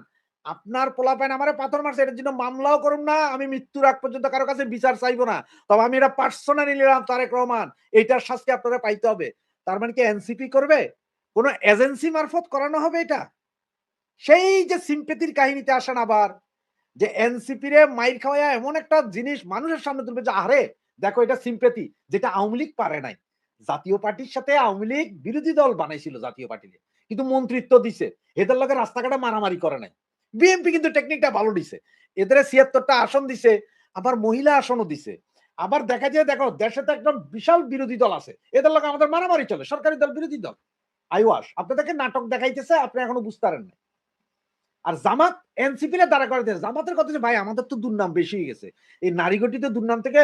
আপনার পোলাপাইন আমারে পাথর মারছে এটার জন্য মামলাও করুম না, আমি মৃত্যুর আগ পর্যন্ত কারো কাছে বিচার চাইবো না। তবে আমি এটা পার্সোনালি নিলাম তারেক রহমান। এইটার শাস্তি আপনারা পাইতে হবে। তার মানে কি এনসিপি করবে? কোন এজেন্সি মারফত করানো হবে এটা? সেই যে সিম্পেথির কাহিনীতে আসেন আবার যে এনসিপি রে মাইর খাওয়ায়া এমন একটা জিনিস মানুষের সামনে তুলবে যে আরে দেখো এটা সিম্পেথি যেটা আওয়ামী লীগ পারে নাই। জাতীয় পার্টির সাথে আওয়ামী লীগ বিরোধী দল বানাইছিল জাতীয় পার্টিতে, কিন্তু মন্ত্রিত্ব দিছে, এদের লগে রাস্তাঘাটে মারামারি করে নাই। বিএনপি কিন্তু টেকনিকটা ভালো দিছে, এদের ৭৬টা আসন দিছে, আবার মহিলা আসনও দিছে। আবার দেখা যায় দেখো দেশে তো একদম বিশাল বিরোধী দল আছে, এদের লগে আমাদের মারামারি চলে, সরকারি দল বিরোধী দল আইওয়াস আপনাদেরকে নাটক দেখাইতেছে, আপনি এখনো বুঝতে পারেন না। আর জামাত এনসিপি রে দাঁড়া করে দিয়েছে। জামাতের কথা যে ভাই আমাদের তো দুর্নাম বেশি হয়ে গেছে, এই নারীগঠিত দুর্নাম থেকে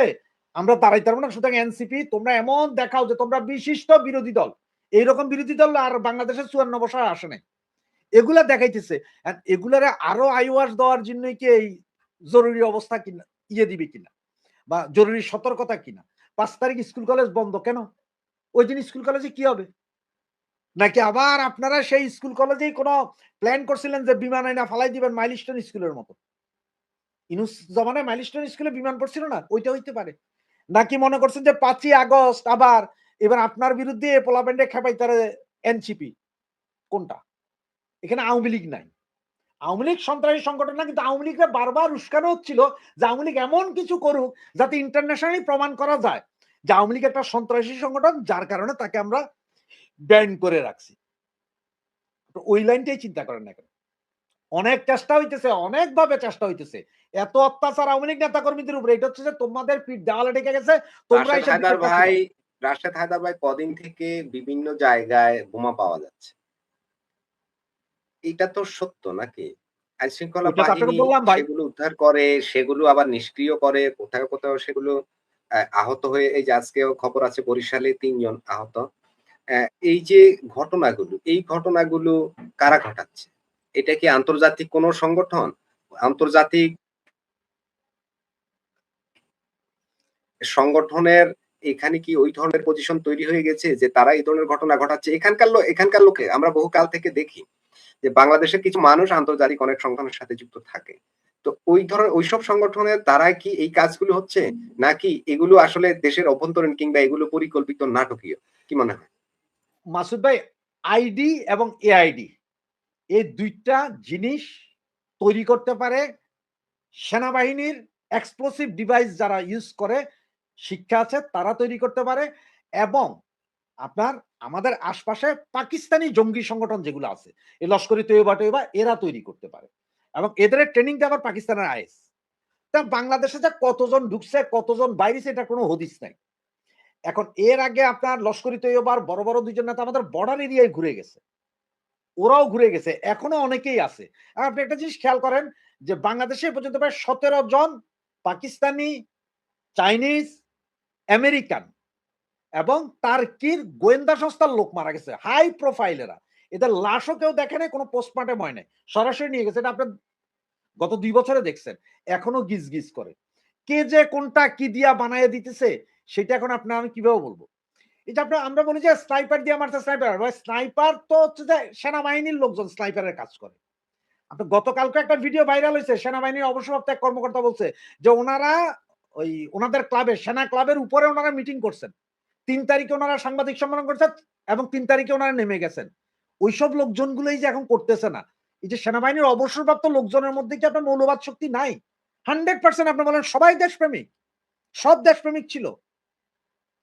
আমরা দাঁড়াইতে পারবো না, সুতরাং এনসিপি তোমরা এমন দেখাও যে তোমরা বিশিষ্ট বিরোধী দল। এইরকম বিরোধী দল আর বাংলাদেশের ৫৪ বছর আসে নাই। এগুলা দেখাইতেছে। এগুলারে আরো আইওয়াস দেওয়ার জন্য কি এই জরুরি অবস্থা কিনা ইয়ে দিবে কিনা বা জরুরি সতর্কতা কিনা। ৫ তারিখ স্কুল কলেজ বন্ধ কেন? ওই দিন স্কুল কলেজে কি হবে? নাকি আবার আপনারা সেই স্কুল কলেজেই কোন প্ল্যান করছিলেন যে বিমান আইনা ফালাই দিবেন মাইলস্টোন স্কুলের মতো? ইউনুস জমানায় মাইলস্টোন স্কুলে বিমান পড়ছিল না? ওইটা হইতে পারে। নাকি মনে করছেন যে ৫ই আগস্ট আবার এবার আপনার বিরুদ্ধে পোলাপান্ডে খেপাইতারে এনসিপি? কোনটা? এখানে আওয়ামী লীগ নাই। আওয়ামী লীগ সন্ত্রাসী সংগঠন না, কিন্তু আওয়ামী লীগরা বারবার উস্কানো হচ্ছিল যে আওয়ামী লীগ এমন কিছু করুক যাতে ইন্টারন্যাশনালি প্রমাণ করা যায় যে আওয়ামী লীগ একটা সন্ত্রাসী সংগঠন, যার কারণে তাকে আমরা ব্যান করে রাখছি। তো ওই লাইনটাই চিন্তা করেন না কেন? অনেক চেষ্টা হইতেছে, অনেকভাবে চেষ্টা হইতেছে। এত অত্যাচার আওয়ামী লীগ নেতা কর্মীদের উপরে, এটা হচ্ছে যে তোমাদের পিঠ দেওয়ালে ঢেকে গেছে, তোমরা রাশেদ এসে হায়দার দিকে ভাই রাশেদ হায়দার ভাই কদিন থেকে বিভিন্ন জায়গায় বোমা পাওয়া যাচ্ছে। এটা তো সত্য নাকি? আইন শৃঙ্খলা ওইটা তো আপনাকে বাহিনী বললাম ভাই। সেগুলো উদ্ধার করে, সেগুলো আবার নিষ্ক্রিয় করে, কোথাও, কোথাও সেগুলো আহত হয়ে এই যে আজকেও খবর আছে বরিশালে ৩ জন আহত। এই যে ঘটনাগুলো, এই ঘটনাগুলো কারা ঘটাচ্ছে? এটা কি আন্তর্জাতিক কোনো সংগঠন? আন্তর্জাতিক সংগঠনের এখানে কি ওই ধরনের পজিশন তৈরি হয়ে গেছে যে তারা এই ধরনের ঘটনা ঘটাচ্ছে? এখানকার লোকে আমরা বহুকাল থেকে দেখি যে বাংলাদেশের কিছু মানুষ আন্তর্জাতিক অনেক সংগঠনের সাথে যুক্ত থাকে। তো ওইসব সংগঠনের দ্বারাই কি এই কাজগুলো হচ্ছে? নাকি এগুলো আসলে দেশের অভ্যন্তরীণ কিংবা এগুলো পরিকল্পিত নাটকীয়? কি মনে হয়? মাসুদ ভাই, আইডি এবং এআইডি এই ২ টা জিনিস তৈরি করতে পারে সেনাবাহিনীর এক্সপ্লোসিভ ডিভাইস যারা ইউজ করে, শিক্ষা আছে তারা তৈরি করতে পারে, এবং আপনার আমাদের আশপাশে পাকিস্তানি জঙ্গি সংগঠন যেগুলো আছে, এই লস্করি তৈয়বা টৈয়বা এরা তৈরি করতে পারে, এবং এদের ট্রেনিংটা আবার পাকিস্তানের আইএস। তা বাংলাদেশে যে কতজন ঢুকছে কতজন বাইরেছে এটা কোনো হদিস নাই। এখন এর আগে আপনার লস্করি তৈয়বার বড় বড় ২ জন নেতা আমাদের বর্ডার এরিয়ায় ঘুরে গেছে, ওরাও ঘুরে গেছে, এখনো অনেকেই আছে। আর আপনি একটা জিনিস খেয়াল করেন যে বাংলাদেশে এ পর্যন্ত প্রায় ১৭ জন পাকিস্তানি, চাইনিজ, আমেরিকান এবং টার্কির গোয়েন্দা সংস্থার লোক মারা গেছে, হাই প্রোফাইল এরা। এদের লাশও কেউ দেখে নাই, কোনো পোস্টমর্টেম হয় নাই, সরাসরি নিয়ে গেছে। এটা আপনি গত ২ বছরে দেখছেন, এখনো গিজ করে। কে যে কোনটা কি দিয়া বানায় দিতেছে সেটা এখন আমি কিভাবে বলবো? এই যে আমরা বলি যে স্নাইপার দিয়ে মারছে, স্নাইপার তো হচ্ছে যে সেনাবাহিনীর লোকজন স্নাইপারের কাজ করে। আপনি গতকালকে একটা ভিডিও ভাইরাল হয়েছে, সেনাবাহিনীর অবসরপ্রাপ্ত এক কর্মকর্তা বলছে যে ওনারা ওই ওনাদের ক্লাবে, সেনা ক্লাবের উপরে ওনারা মিটিং করছেন, 3 তারিখে ওনারা সাংবাদিক সম্মেলন করছেন এবং 3 তারিখে ওনারা নেমে গেছেন। ওইসব লোকজনগুলোই যে এখন করতেছে না। এই যে সেনাবাহিনীর অবসরপ্রাপ্ত লোকজনের মধ্যে কি আপনার মৌলবাদ শক্তি নাই? 100% আপনি বলেন সবাই দেশপ্রেমিক, সব দেশপ্রেমিক ছিল,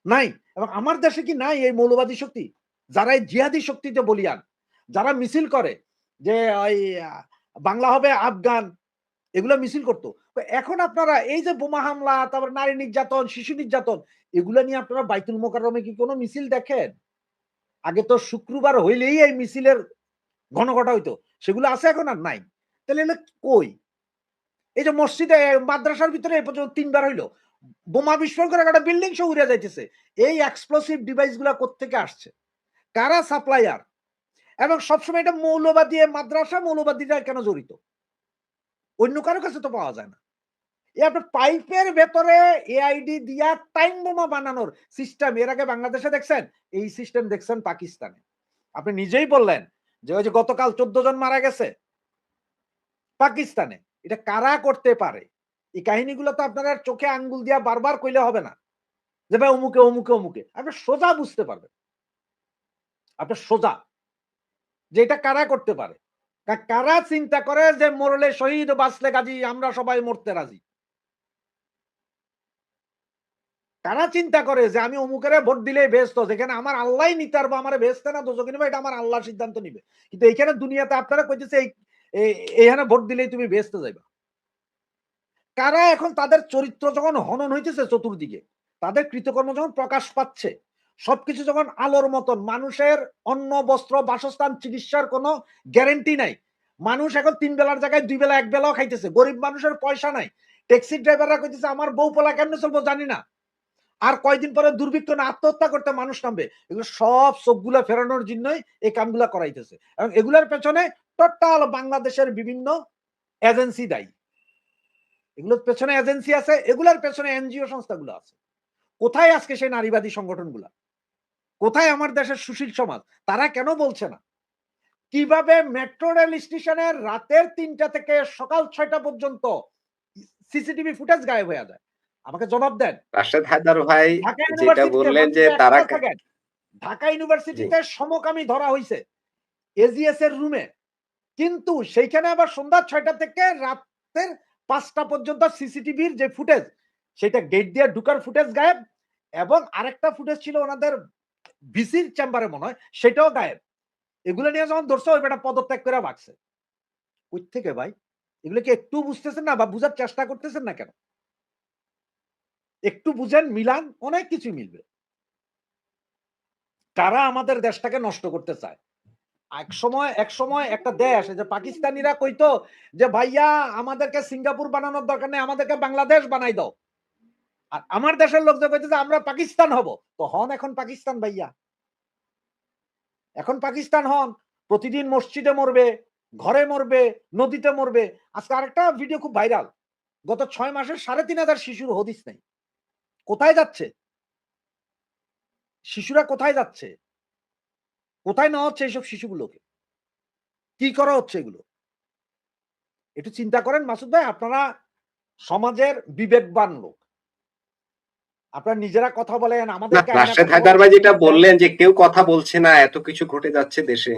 নাই। এবং আমার দেশে কি নাই এই মৌলবাদী শক্তি, যারা এই জিহাদি শক্তিতে বলিয়ান, যারা মিছিল করে যে ওই বাংলা হবে আফগান, এগুলো মিছিল করতো। তো এখন আপনারা এই যে বোমা হামলা, তারপর নারী নির্যাতন, শিশু নির্যাতন, এগুলো নিয়ে আপনারা বাইতুল মোকাররমে কি কোনো মিছিল দেখেন? আগে তো শুক্রবার হইলেই এই মিছিলের ঘনঘটা হইতো, সেগুলো আছে এখন আর নাই। তাহলে এগুলো কই? এই যে মসজিদে মাদ্রাসার ভিতরে এ পর্যন্ত 3 বার হইলো বোমা বিস্ফোরণ করে একটা বিল্ডিং সহ উড়ে যাইতেছে। এই এক্সপ্লোসিভ ডিভাইস গুলা কোত্থেকে আসছে? কারা সাপ্লায়ার? এবং সবসময় এটা মৌলবাদী মাদ্রাসা, মৌলবাদীরা কেন জড়িত? অন্য কারো কাছে তো পাওয়া যায় না। এই আপনার পাইপের ভেতরে এআইডি দিয়া টাইম বোমা বানানোর সিস্টেম এর আগে বাংলাদেশে দেখছেন? এই সিস্টেম দেখছেন পাকিস্তানে। আপনি নিজেই বললেন যে ওই যে গতকাল 14 জন মারা গেছে পাকিস্তানে। এটা কারা করতে পারে? এই কাহিনীগুলো তো আপনারা চোখে আঙ্গুল দিয়া বারবার কইলে হবে না যে ভাই অমুকে অমুকে অমুকে। আপনি সোজা বুঝতে পারবেন, আপনি সোজা যে এটা কারা করতে পারে। কারা চিন্তা করে যে মরলে শহীদ, বাঁচলে গাজী, আমরা সবাই মরতে রাজি। তারা চিন্তা করে যে আমি অমুকের ভোট দিলেই বেহেশত, যেখানে আমার আল্লাহ নিতে পারবো, আমার বেহেশতে না দোজখে নিবে, এটা আমার আল্লাহ সিদ্ধান্ত নিবে। কিন্তু এইখানে দুনিয়াতে আপনারা কইতেছে এইখানে ভোট দিলেই তুমি বেহেশতে যাইবা। কারা এখন তাদের চরিত্র যখন হনন হইতেছে চতুর্দিকে, তাদের কৃতকর্ম যখন প্রকাশ পাচ্ছে, সবকিছু যখন আলোর মতন, মানুষের অন্ন, বস্ত্র, বাসস্থান, চিকিৎসার কোনো গ্যারেন্টি নাই। মানুষ এখন 3 বেলার জায়গায় 2 বেলা 1 বেলাও খাইতেছে। গরিব মানুষের পয়সা নাই। ট্যাক্সি ড্রাইভাররা কইতেছে আমার বউ পোলা কেমনে চলবো জানি না। আর কয়দিন পরে দুর্ভিক্ষ না আত্মহত্যা করতে মানুষ নামবে। এগুলো সব চোখগুলা ফেরানোর জন্যই এই কামগুলা করাইতেছে। এবং এগুলার পেছনে টোটাল বাংলাদেশের বিভিন্ন এজেন্সি দায়ী। এগুলোর পেছনে এজেন্সি আছে, এগুলার পেছনে এনজিও সংস্থাগুলো আছে। কোথায় আজকে সেই নারীবাদী সংগঠনগুলা? কোথায় আমার দেশের সুশীল সমাজ? তারা কেন বলছে না? কিভাবে মেট্রো রেল স্টেশনের রাতের 3টা থেকে সকাল 6টা পর্যন্ত সিসিটিভি ফুটেজ গায়েব হয়ে যায়? আমাকে জবাব দেন। রাশেদ হায়দার ভাই ঢাকা যেটা ইউনিভার্সিটিতে বললেন যে তারা ঢাকা ইউনিভার্সিটিতে সমকামী ধরা হইছে এজিএস এর রুমে, কিন্তু সেইখানে আবার সন্ধ্যা 6টা থেকে রাতের 5টা পর্যন্ত সিসিটিভির যে ফুটেজ, সেটা গেট দিয়ে ঢুকার ফুটেজ গায়েব, এবং আরেকটা ফুটেজ ছিল ওনাদের ভিসির চেম্বারে মনে হয়, সেটাও গায়েব। এগুলো নিয়ে যখন ধরছে ওই বেটা পদত্যাগ করে ভাগছে। কই থেকে ভাই? এগুলো কি একটু বুঝতেছেন না বা বুঝার চেষ্টা করতেছেন না কেন? একটু বুঝেন, মিলান, অনেক কিছু মিলবে। কারা আমাদের দেশটাকে নষ্ট করতে চায়? এক সময় একটা দেশ, যে পাকিস্তানিরা কইতো যে ভাইয়া আমাদেরকে সিঙ্গাপুর বানানোর দরকার নেই, আমাদেরকে বাংলাদেশ বানাই দাও। আর আমার দেশের লোক যে কইতেছে আমরা পাকিস্তান হব, তো হন এখন পাকিস্তান ভাইয়া। এখন পাকিস্তান হন। প্রতিদিন মসজিদে মরবে, ঘরে মরবে, নদীতে মরবে। আজকে আরেকটা ভিডিও খুব ভাইরাল। গত 6 মাসে 3,500 শিশুর হদিস নেই। কোথায় যাচ্ছে? শিশুরা কোথায় যাচ্ছে? কোথায় নেওয়া হচ্ছে এইসব শিশুগুলোকে? কি করা হচ্ছে এগুলো? একটু চিন্তা করেন মাসুদ ভাই, আপনারা সমাজের বিবেকবান লোক। আপনারা নিজেরা কথা বলেন, আমাদেরকে রাশেদ হায়দার ভাই যেটা বললেন যে কেউ কথা বলছে না, এত কিছু ঘটে যাচ্ছে দেশে,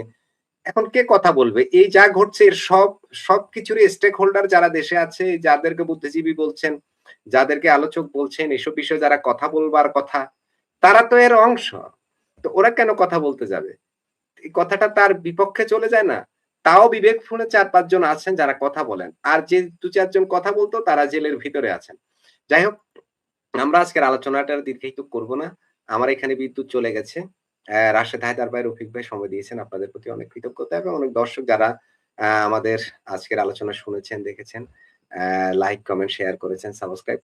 এখন কে কথা বলবে? এই যা ঘটছে এর সবকিছুরই স্টেক হোল্ডার যারা দেশে আছে, যাদেরকে বুদ্ধিজীবী বলছেন, যাদেরকে আলোচক বলছেন, এসব বিষয়ে যারা কথা বলবার কথা, তারা তো এর অংশ। তো ওরা কেন কথা বলতে যাবে? এই কথাটা তার বিপক্ষে চলে যায় না? তাও বিবেকফুলে 4-5 জন আছেন যারা কথা বলেন, আর যে 2-4 জন কথা বলতো তারা জেলের ভিতরে আছেন। যাই হোক, আমরা আজকের আলোচনাটা দীর্ঘায়িত করব না। আমার এখানে বিদ্যুৎ চলে গেছে। রাশেদ হায়দার ভাই, রফিক ভাই সময় দিয়েছেন, আপনাদের প্রতি অনেক কৃতজ্ঞতা, এবং অনেক দর্শক যারা আমাদের আজকের আলোচনা শুনেছেন, দেখেছেন, লাইক, কমেন্ট, শেয়ার করেছেন, সাবস্ক্রাইব